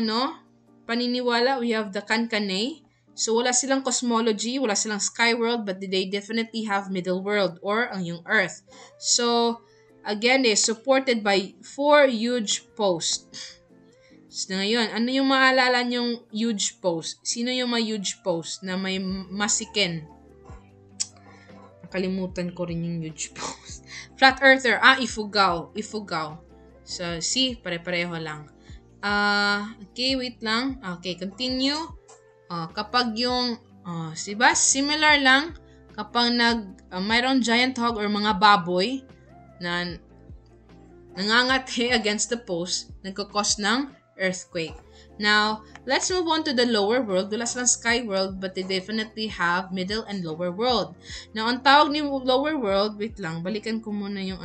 paniniwala. We have the Kankanay. So, wala silang cosmology, wala silang sky world, but they definitely have middle world or ang yung earth. So, again, they're supported by 4 huge posts. So, ngayon, ano yung maalala nyong huge post? Sino yung mga huge post na may masikin? Nakalimutan ko rin yung huge post. Flat earther. Ifugao. So, see, pare-pareho lang. Okay, wait lang. Okay, continue. Kapag yung, diba, similar lang, kapag mayroong giant hog or mga baboy na nangangati against the post, nagkakos ng earthquake. Now, let's move on to the lower world. Wala silang sky world, but they definitely have middle and lower world. Now, ang tawag ni lower world, wait lang, balikan ko muna yung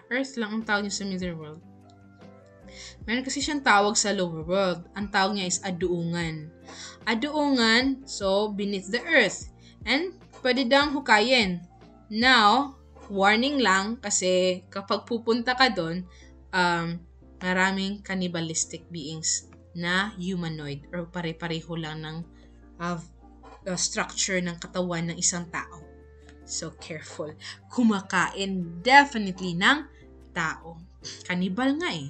earth lang ang tawag niya sa middle world. Meron kasi siyang tawag sa lower world. Ang tawag niya is aduungan. Aduungan, so beneath the earth. And pwede dang hukayin. Now, warning lang kasi kapag pupunta ka doon, maraming cannibalistic beings na humanoid or pare-pareho lang ng structure ng katawan ng isang tao. So, careful. Kumakain definitely ng tao. Cannibal nga eh.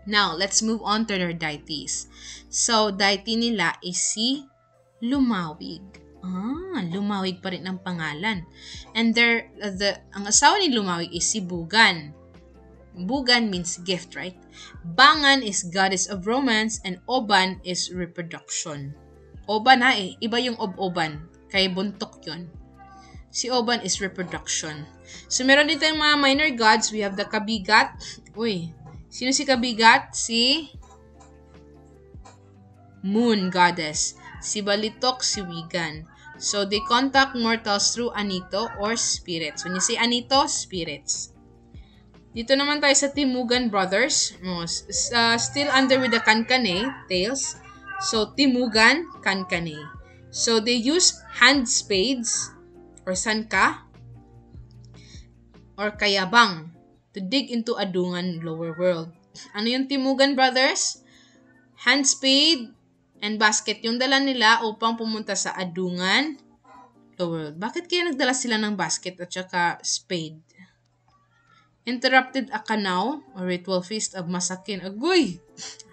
Now, let's move on to their deities. So, deity nila is si Lumawig. Lumawig pa rin ang pangalan. And ang asawa ni Lumawig is si Bugan. Bugan means gift, right? Bangan is goddess of romance and Oban is reproduction. Oban iba yung Oban. Kay buntok yun. Si Oban is reproduction. So, meron dito yung mga minor gods. We have the Kabigat. Sino si Kabigat? Si Moon goddess. Si Balitok, si Wigan. So, they contact mortals through Anito or spirits. When you say Anito, spirits. Dito naman tayo sa Timugan brothers. Still under with the Kankane tales. So, Timugan, Kankane. So, they use hand spades or sanka or kayabang to dig into Adungan lower world. Ano yung Timugan brothers? Hand spade and basket yung dala nila upang pumunta sa Adungan lower world. Bakit kaya nagdala sila ng basket at saka spade? Interrupted a kanaw or ritual feast of Masakin. Agoy!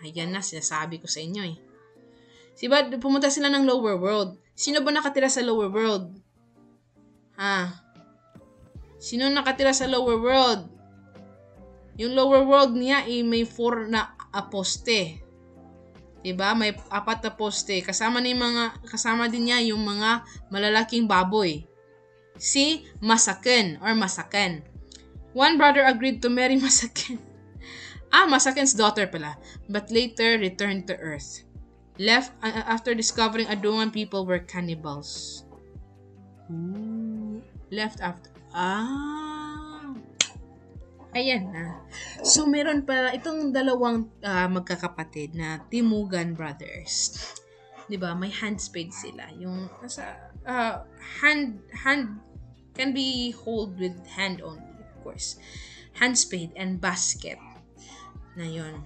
Ayan na, sinasabi ko sa inyo eh. Diba, pumunta sila ng lower world. Sino ba nakatira sa lower world? Sino nakatira sa lower world? Yung lower world niya may 4 na poste. Diba? May 4 na poste. Kasama din niya yung mga malalaking baboy. Si Masakin or Masakan. One brother agreed to marry Masakin. Masakin's daughter pala. But later returned to Earth. Left after discovering Adungan people were cannibals. Left after. Ayan na. So, meron pa itong dalawang magkakapatid na Timugan brothers. 'Di ba? May hand spade sila. Yung hand can be hold with hand only, of course. Hand spade and basket. Na 'yon.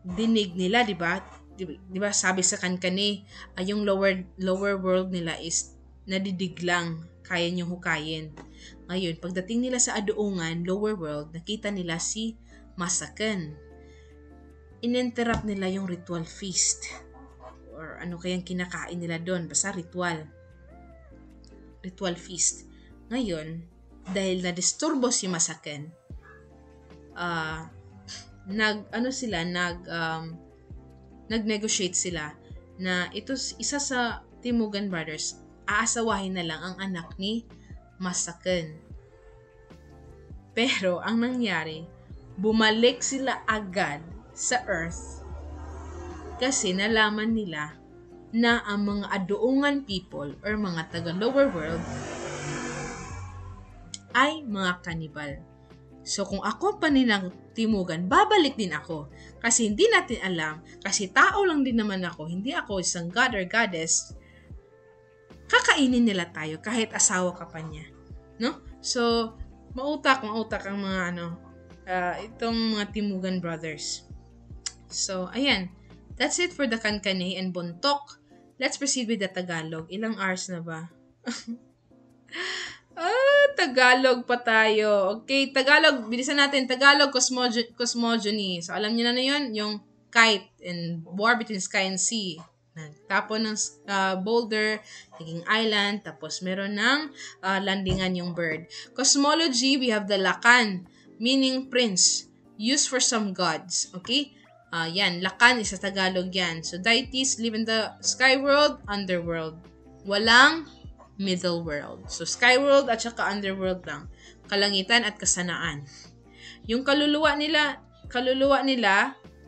Dinig nila, 'di ba? 'Di ba sabi sa Kankane, yung lower world nila is nadidig lang. Kaya niyong hukayin. Ngayon, pagdating nila sa Aduungan, lower world, nakita nila si Masakan. Ininterrupt nila yung ritual feast. Or ano kayang kinakain nila doon. Basta ritual. Ritual feast. Ngayon, dahil na-disturbo si Masakan, nag-negotiate sila na ito isa sa Timugan brothers, aasawahin na lang ang anak ni Masakan. Pero ang nangyari, bumalik sila agad sa Earth kasi nalaman nila na ang mga Aduungan people or mga taga lower world ay mga cannibal. So kung ako pa nilang Timugan, babalik din ako. Kasi hindi natin alam, kasi tao lang din naman ako, hindi ako isang god or goddess, kakainin nila tayo kahit asawa ka pa niya. No? So, mautak ang mga itong mga Timugan brothers. So, ayan. That's it for the Kankane and Bontok. Let's proceed with the Tagalog. Ilang hours na ba? Tagalog pa tayo. Okay, Tagalog. Bilisan natin. Tagalog cosmogony. So, alam niyo na yun? Yung kite and war between sky and sea. Nagtapon ng boulder, naging island, tapos meron ng landingan yung bird. Cosmology, we have the Lakan, meaning prince, used for some gods. Okay? Yan, Lakan is sa Tagalog yan. So, deities live in the sky world, underworld. Walang middle world. So, sky world at saka underworld lang. Kalangitan at kasanaan. Yung kaluluwa nila,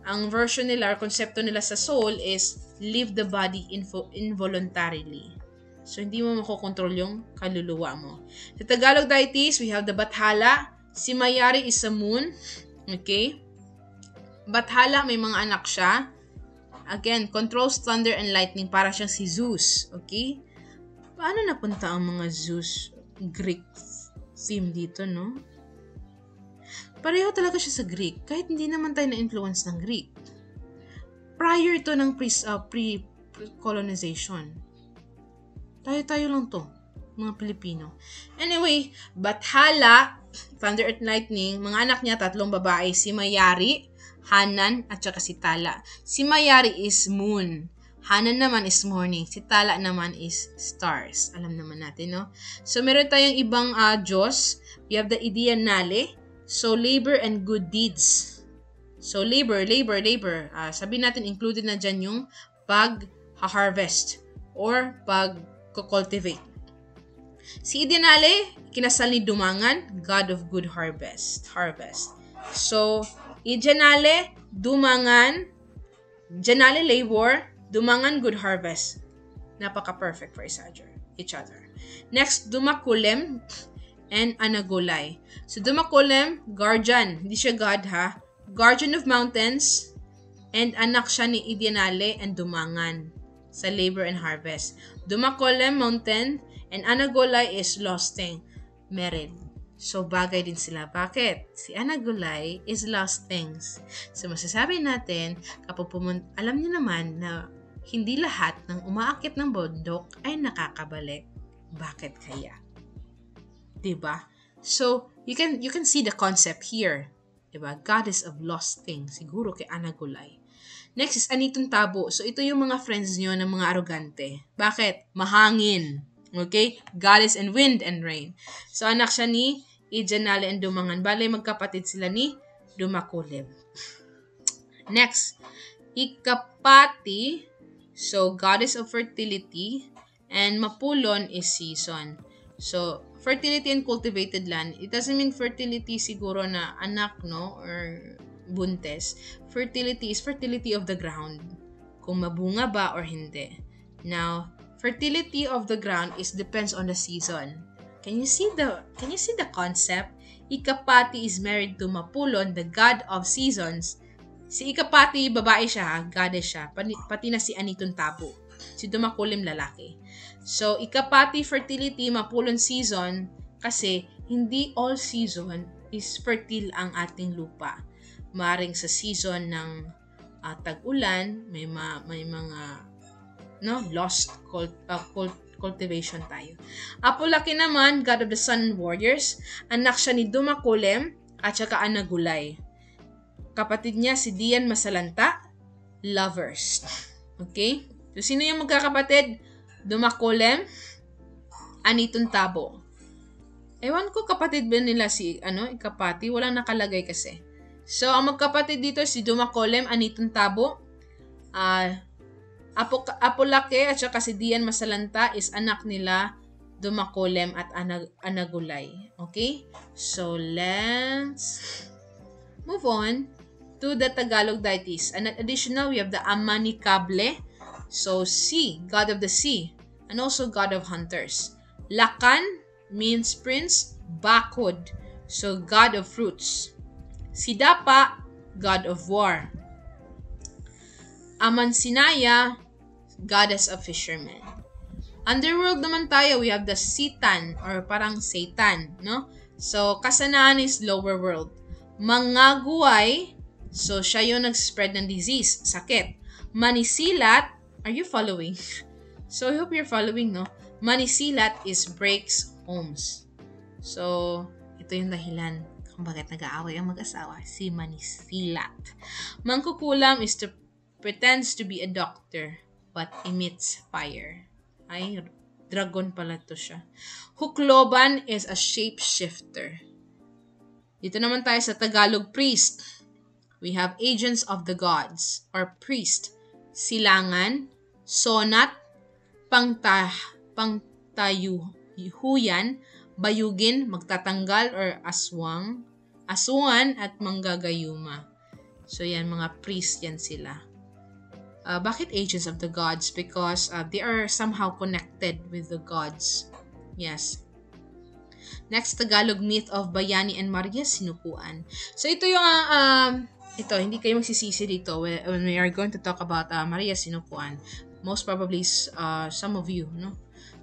ang version nila or konsepto nila sa soul is leave the body involuntarily. So, hindi mo makokontrol yung kaluluwa mo. Sa Tagalog deities, we have the Bathala. Si Mayari is sa moon. Okay? Bathala, may mga anak siya. Again, controls thunder and lightning. Para siyang si Zeus. Okay? Paano napunta ang mga Zeus? Greek theme dito, no? Pareho talaga siya sa Greek, kahit hindi naman tayo na-influence ng Greek. Prior to ng pre-colonization. Tayo-tayo lang to, mga Pilipino. Anyway, Bathala, Thunder at Lightning, mga anak niya, 3 babae, si Mayari, Hanan, at saka si Tala. Si Mayari is moon. Hanan naman is morning. Si Tala naman is stars. Alam naman natin, no? So, meron tayong ibang Diyos. We have the Idianale. So, labor and good deeds. So, labor. Sabi natin, included na dyan yung pag-harvest or pag-cultivate. Si Idianale, kinasal ni Dumangan, God of good harvest. So, Idianale, Dumangan, Janale labor, Dumangan good harvest. Napaka-perfect for each other. Next, Dumakulem and Anagulay. So, Dumakulem, guardian. Hindi siya God, ha? Guardian of mountains, and anak siya ni Idianale and Dumangan sa labor and harvest. Dumakulem, mountain, and Anagulay is losting, married. So, bagay din sila. Bakit? Si Anagulay is lost things. So, masasabi natin, kapag alam niyo naman na hindi lahat ng umaakit ng bundok ay nakakabalik. Bakit kaya? Diba? So, you can see the concept here. Diba? Goddess of lost things. Siguro kay Anagulay. Next is Anitong Tabo. So, ito yung mga friends nyo ng mga arogante. Bakit? Mahangin. Okay? Goddess and wind and rain. So, anak siya ni Idianale and Dumangan. Balay, magkapatid sila ni Dumakulem. Next, Ikapati. So, goddess of fertility. And Mapulon is season. So, fertility and cultivated land. It doesn't mean fertility siguro na anak, no? Or buntes. Fertility is fertility of the ground. Kung mabunga ba or hindi. Now, fertility of the ground depends on the season. Can you see the concept? Ikapati is married to Mapulon, the god of seasons. Si Ikapati, babae siya, goddess siya, pati na si Anitong Tabo. Si Dumakulem, lalaki. So, Ikapati, fertility, Mapulon, season, kasi hindi all season is fertile ang ating lupa. Maring sa season ng tag-ulan, may mga lost cultivation tayo. Apolaki naman, god of the sun and warriors, anak siya ni Dumakulem at saka Anagulay. Kapatid niya si Dian Masalanta, lovers. Okay? So, sino yung magkakapatid? Dumakulem, Anitong Tabo. Ewan ko kapatid ba nila si Ikapati, walang nakalagay kasi. So, ang magkapatid dito si Dumakulem, Anitong Tabo, Apolake at saka si Dian Masalanta is anak nila Dumakulem at Anagulay. Okay? So, let's move on to the Tagalog deities. And additional, we have the Amanicable. So, sea, god of the sea, and also god of hunters. Lakan means prince, Bakod, so god of fruits. Sidapa, god of war. Amansinaya, goddess of fishermen. Underworld naman tayo, we have the Sitan or parang Satan, no? So, Kasanaan is lower world. Mangaguay, so siya yung nag-spread ng disease, sakit. Manisilat, are you following? So, I hope you're following, no? Manisilat is breaks homes. So, ito yung dahilan kung bakit nag-aaway ang mag-asawa, si Manisilat. Mangkukulam is pretends to be a doctor but emits fire. Ay, dragon pala to siya. Hukloban is a shapeshifter. Dito naman tayo sa Tagalog priest. We have agents of the gods or priest. Silangan, sonat, pangtayuhuyan, bayugin, magtatanggal or aswang, asungan at manggagayuma. So yan, mga priest yan sila. Bakit agents of the gods? Because they are somehow connected with the gods. Yes. Next, Tagalog myth of Bayani and Maria Sinukuan. So ito yung hindi kayo magsisisi dito when we are going to talk about Maria Sinukuan. Most probably some of you, no?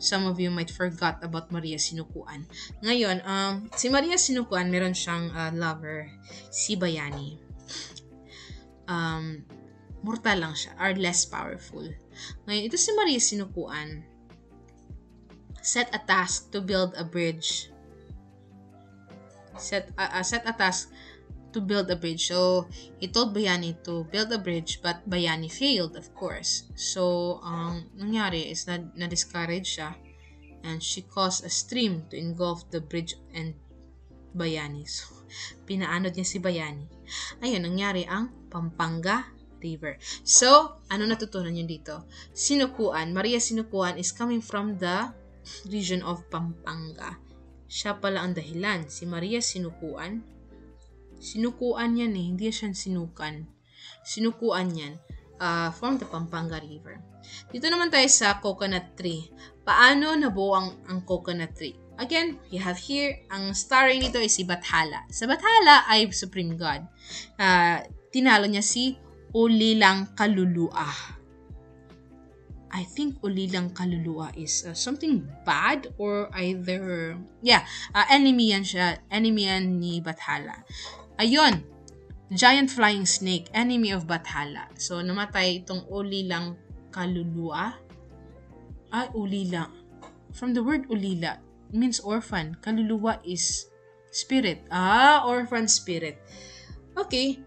some of you might forgot about Maria Sinukuan. Ngayon, si Maria Sinukuan, meron siyang lover, si Bayani. Mortal lang siya, or less powerful. Ngayon, ito si Maria Sinukuan, set a task to build a bridge. Set a task to build a bridge. So, he told Bayani to build a bridge, but Bayani failed, of course. So, nangyari is na-discourage siya, and she caused a stream to engulf the bridge and Bayani. So, pinaanod niya si Bayani. Ayun, nangyari ang Pampanga River. So, ano natutunan niyo dito? Sinukuan, Maria Sinukuan is coming from the region of Pampanga. Siya pala ang dahilan. Si Maria Sinukuan, sinukuan yan hindi siya sinukan. Sinukuan yan from the Pampanga River. Dito naman tayo sa coconut tree. Paano nabuo ang coconut tree? Again, you have here, ang starring nito is si Bathala. Sa Bathala ay Supreme God. Tinalo niya si Ulilang Kaluluwa. I think Ulilang Kaluluwa is something bad or either, enemy yan siya. Enemy yan ni Bathala. Ayun, giant flying snake, enemy of Bathala. So, namatay itong Ulilang Kaluluwa. Ulila. From the word Ulila, means orphan. Kaluluwa is spirit. Orphan spirit. Okay,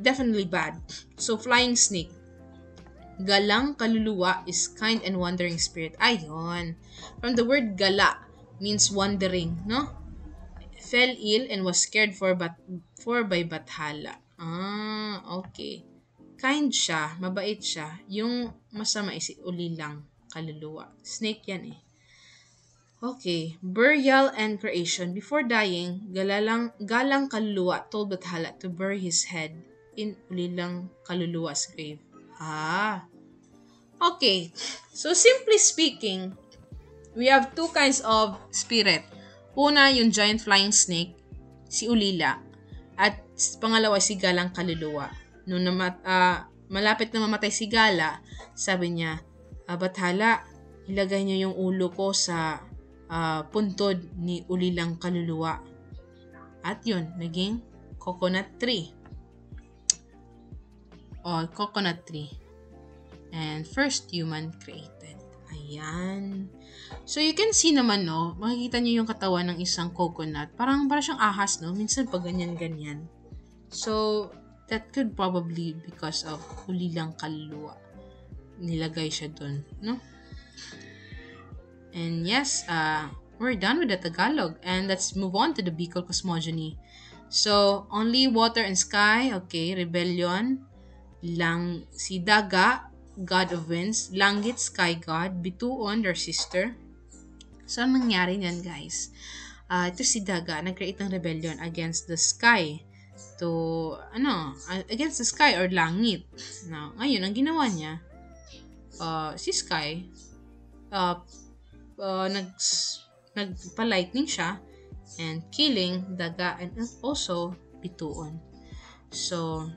definitely bad. So, flying snake. Galang Kaluluwa is kind and wandering spirit. Ayun. From the word gala, means wandering, no? Fell ill and was cared for by Bathala. Okay. Kind siya, mabait siya. Yung masama is Ulilang Kaluluwa. Snake yan Okay. Burial and creation. Before dying, Galang Kaluluwa told Bathala to bury his head in Ulilang Kaluluwa's grave. Okay. So, simply speaking, we have two kinds of spirit. Una, yung giant flying snake, si Ulila. At pangalawa, si Galang Kaluluwa. Nung malapit na mamatay si Gala, sabi niya, Bathala, ilagay niyo yung ulo ko sa puntod ni Ulilang Kaluluwa. At yun, naging coconut tree. Coconut tree. And first human created. Ayan. So, you can see naman, no? Makikita niyo yung katawan ng isang coconut. Parang siyang ahas, no? Minsan pag ganyan-ganyan. So, that could probably because of Ulilang Kaluluwa. Nilagay siya dun, no? And yes, we're done with the Tagalog. And let's move on to the Bicol cosmogony. So, only water and sky. Okay, rebellion. Si Daga, God of Winds. Langit, sky god. Bituon, their sister. So, ang nangyari niyan, guys? Ito si Daga, nag-create ng rebellion against the sky. Against the sky or langit. Now, ngayon, ang ginawa niya, si Sky, nagpa-lightning siya and killing Daga and also Bituon. So,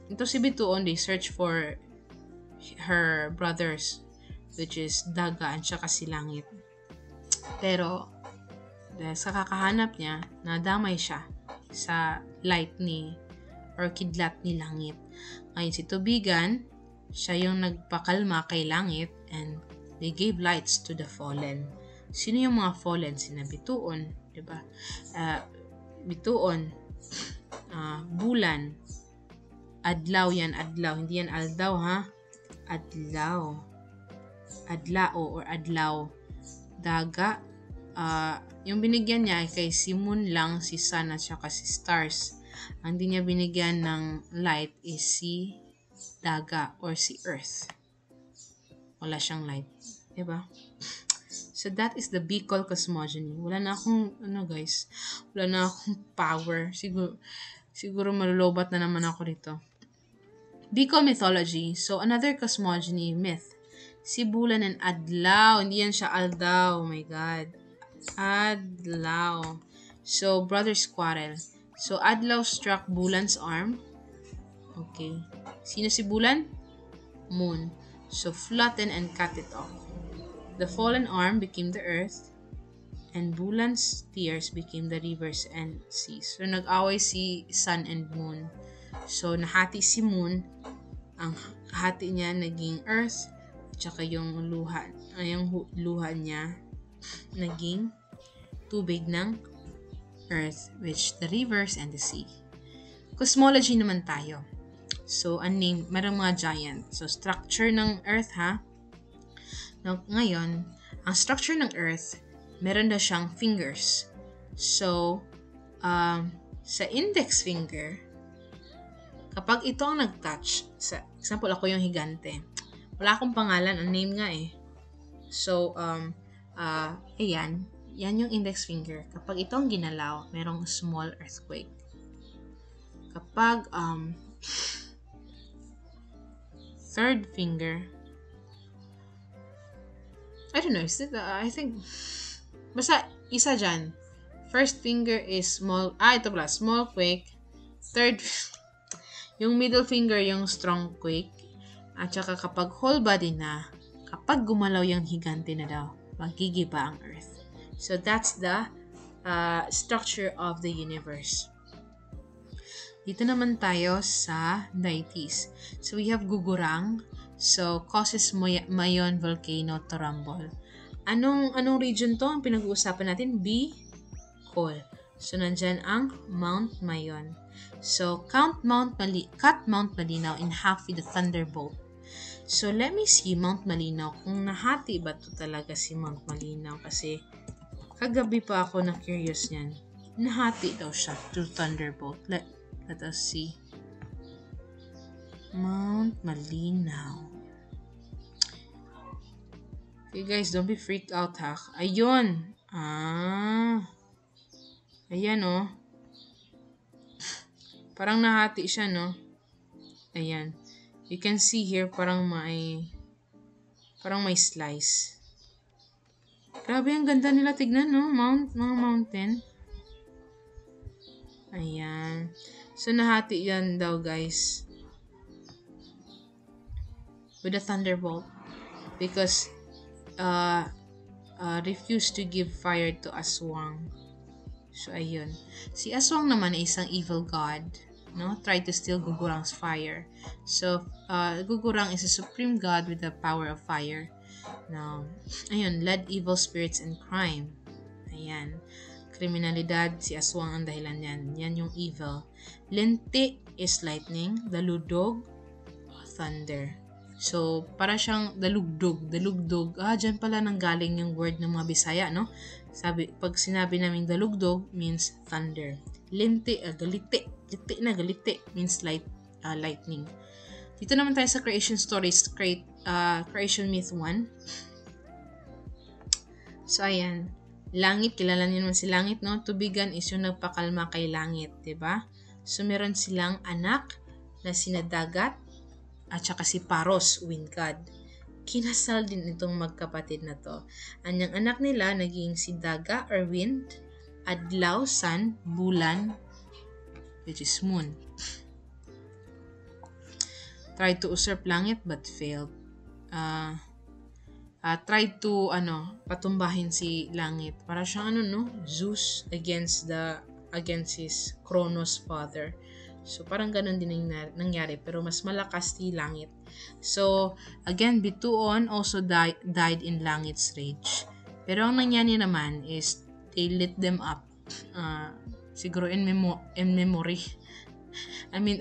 ito si Bituon, they search for her brothers, which is Daga and saka si Langit. Pero, dahil sa kakahanap niya, nadamay siya sa light or kidlat ni Langit. Ngayon si Tubigan, siya yung nagpakalma kay Langit and they gave lights to the fallen. Sino yung mga fallen? Sina Bituon, diba? Bituon, Bulan, Adlaw yan, Adlaw. Hindi yan Aldaw, ha? Adlaw. Adlao or Adlaw. Daga. Yung binigyan niya kay si Moon lang, si Sun at saka si Stars. Ang di niya binigyan ng light is si Daga or si Earth. Wala siyang light. Diba? So that is the Bicol cosmogony. Wala na akong, guys, wala na akong power. Siguro malulobat na naman ako dito. Bicol mythology. So another cosmogony myth. Si Bulan and Adlaw. Hindi yan siya Aldaw. Oh my God. Adlaw. So, brothers quarrel. So, Adlaw struck Bulan's arm. Okay. Sino si Bulan? Moon. So, flatten and cut it off. The fallen arm became the earth, and Bulan's tears became the rivers and seas. So, nag-away si sun and moon. So, nahati si moon. Ang hati niya naging earth, tsaka yung luha niya naging tubig ng earth, which the rivers and the sea. Cosmology naman tayo. So, merong mga giant. So, structure ng earth ha. Now, ngayon, ang structure ng earth, meron na siyang fingers. So, sa index finger, kapag ito ang nag-touch, sa example, ako yung higante. Wala akong pangalan, ang name nga eh. So, ayan, yan yung index finger. Kapag ito ang ginalaw, merong small earthquake. Kapag third finger, I don't know, is it, I think, basta isa dyan. First finger is small, ito pala, small quake. Third, yung middle finger, yung strong quake. At saka kapag whole body na, kapag gumalaw yung higante na daw, magigiba ang earth. So that's the structure of the universe. Dito naman tayo sa deities. So we have Gugurang. So causes Mayon volcano to rumble. Anong region to ang pinag-uusapan natin? Bicol. So nandyan ang Mount Mayon. So cut Mount Malinaw in half with the thunderbolt. So let me see Mount Malinaw kung nahati ba to talaga si Mount Malinaw, kasi kagabi pa ako na curious niyan. Nahati daw siya to thunderbolt. Let us see. Mount Malinaw. Okay guys, don't be freaked out ha. Ayun. Ayan oh. Parang nahati siya no. Ayan. You can see here parang may slice. Grabe, ang ganda nila tignan no. Mga mountain. Ayan. So nahati yan daw guys. With a thunderbolt. Because refused to give fire to Aswang. So, ayun. Si Aswang naman ay isang evil god, no? Tried to steal Gugurang's fire. So, Gugurang is a supreme god with the power of fire. Now, ayun, led evil spirits and crime. Ayan. Kriminalidad, si Aswang ang dahilan yan. Yan yung evil. Linti is lightning. Daludog, thunder. So, para siyang dalugdog. Dyan pala nanggaling yung word ng mga Bisaya, no? Pag sinabi namin dalugdog, means thunder. Linti, galite. Galite means lightning. Dito naman tayo sa creation stories, creation myth 1. So, ayan. Langit, kilala niyo naman si Langit, no? Tubigan is yung nagpakalma kay Langit, diba? So, meron silang anak na sina Dagat, at saka si Paros, wind god. Kinasal din itong magkapatid na to. Anyang anak nila naging si Daga or wind, Adlaw, sun, bulan, which is moon. Tried to usurp langit but failed. Tried to patumbahin si Langit. Para siyang Zeus against his Kronos father. So, parang ganun din nangyari. Pero mas malakas si Langit. So, again, Bituon also died in Langit's rage. Pero ang nangyari naman is, they lit them up. Siguro in memory. I mean,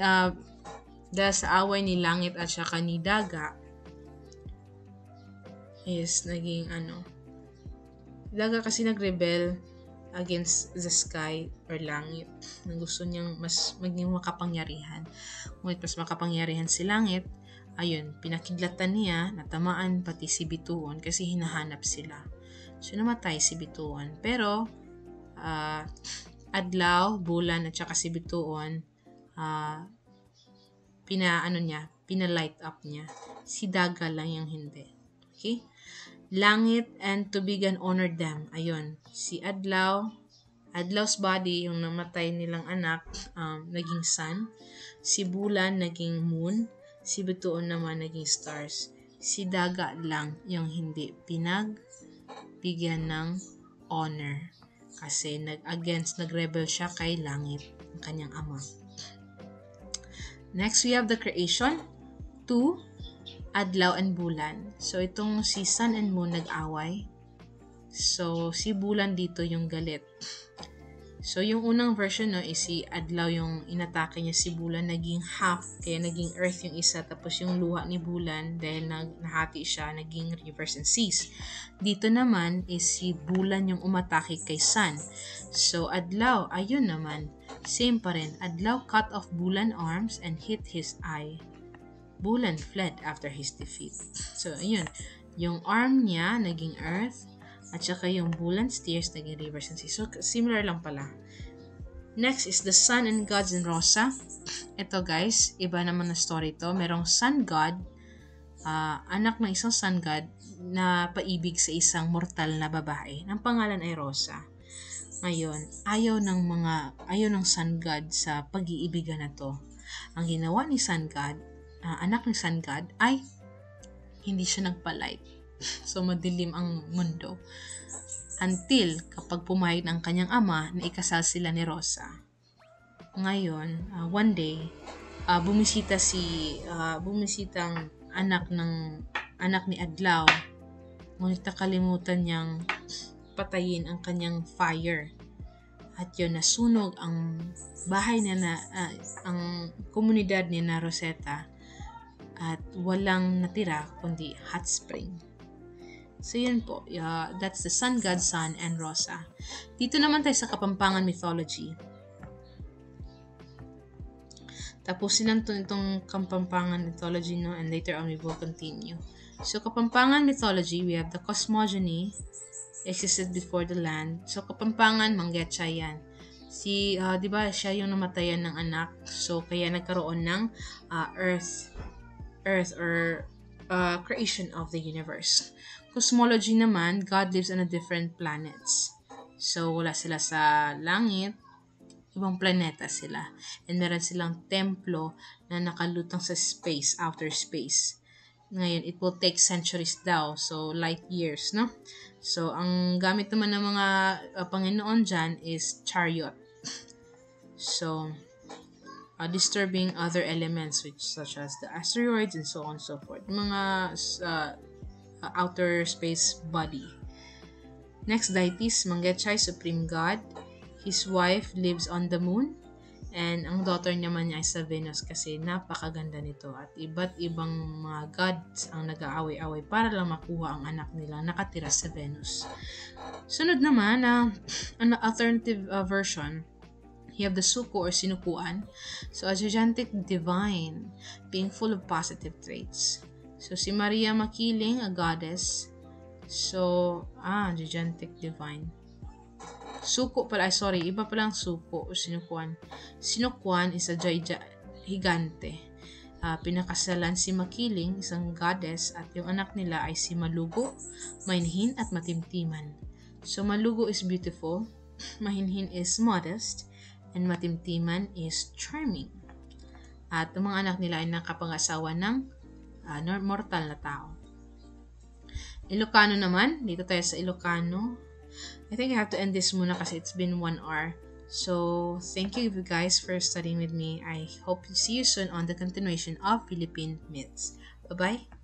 dahil sa away ni Langit at saka ni Daga, is naging Daga kasi nag-rebel against the sky or langit, na gusto niyang mas maging makapangyarihan. Ngunit mas makapangyarihan si Langit, ayun, pinakidlatan niya, natamaan pati si Bituon kasi hinahanap sila. So, namatay si Bituon. Pero, Adlaw, Bulan, at saka si Bituon, pina-light up niya. Si Daga lang yung hindi. Okay? Langit and Tubigan honored them. Ayun, si Adlaw's body, yung namatay nilang anak, naging sun. Si Bulan, naging moon. Si Bituon naman, naging stars. Si Daga lang yung hindi pinagbigyan ng honor. Kasi nag-rebel siya kay Langit, ang kanyang ama. Next, we have the creation. 2, Adlaw and Bulan. So, itong si Sun and Moon nag-away. So, si Bulan dito yung galit. So, yung unang version no, is si Adlaw yung inatake niya si Bulan, naging half, kaya naging Earth yung isa, tapos yung luha ni Bulan, dahil nahati siya, naging rivers and seas. Dito naman is si Bulan yung umatake kay Sun. So, Adlaw, ayun naman, same pa rin. Adlaw cut off Bulan arms and hit his eye. Bulan fled after his defeat. So, ayun, yung arm niya naging Earth, at saka yung Bulan steers naging rivers and seas. So, similar lang pala. Next is the Sun and Gods in Rosa. Ito guys, iba naman na story to. Merong Sun God, anak ng isang Sun God na paibig sa isang mortal na babae. Ang pangalan ay Rosa. Ngayon, ayaw ng Sun God sa pag-iibigan na to. Ang ginawa ni Sun God, anak ni Sun God, ay hindi siya nagpa-light. So, madilim ang mundo. Until, kapag pumayag ng kanyang ama na ikasal sila ni Rosa. Ngayon, one day, bumisitang anak ni Adlaw. Ngunit nakalimutan niyang patayin ang kanyang fire. At yun, nasunog ang bahay niya ang komunidad ni na Rosetta. At walang natira kundi hot spring. So yun po, that's the Sun God, Sun, and Rosa. Dito naman tayo sa Kapampangan mythology. Tapusin lang itong Kapampangan mythology, no? And later on we will continue. So Kapampangan mythology, we have the cosmogony, existed before the land. So Kapampangan, Manggetsa yan. Di ba, siya yung namatayan ng anak. So kaya nagkaroon ng Earth or creation of the universe. Cosmology naman, God lives on a different planets. So, wala sila sa langit, ibang planeta sila. And meron silang templo na nakalutang sa space, outer space. Ngayon, it will take centuries daw, so light years, no? So, ang gamit naman ng mga Panginoon dyan is chariot. So, disturbing other elements such as the asteroids and so on and so forth. Mga outer space body. Next, deities, Manggetsa, supreme god. His wife lives on the moon. And ang daughter naman niya ay sa Venus kasi napakaganda nito. At iba't ibang mga gods ang nag-aaway-away para lang makuha ang anak nilang nakatira sa Venus. Sunod naman, an alternative version, you have the Suko or Sinukuan. So, a gigantic divine being full of positive traits. So, si Maria Makiling, a goddess. So, gigantic divine. Suko pala, iba palang Suko o Sinukuan. Sinukuan is a higante. Pinakasalan si Makiling, isang goddess, at yung anak nila ay si Malugo, Mahinhin, at Matimtiman. So, Malugo is beautiful, Mahinhin is modest, and Matimtiman is charming. At ang mga anak nila ay nakapangasawa ng mortal na tao. Ilocano naman, dito tayo sa Ilocano. I think I have to end this muna kasi it's been 1 hour. So, thank you guys for studying with me. I hope to see you soon on the continuation of Philippine myths. Bye-bye!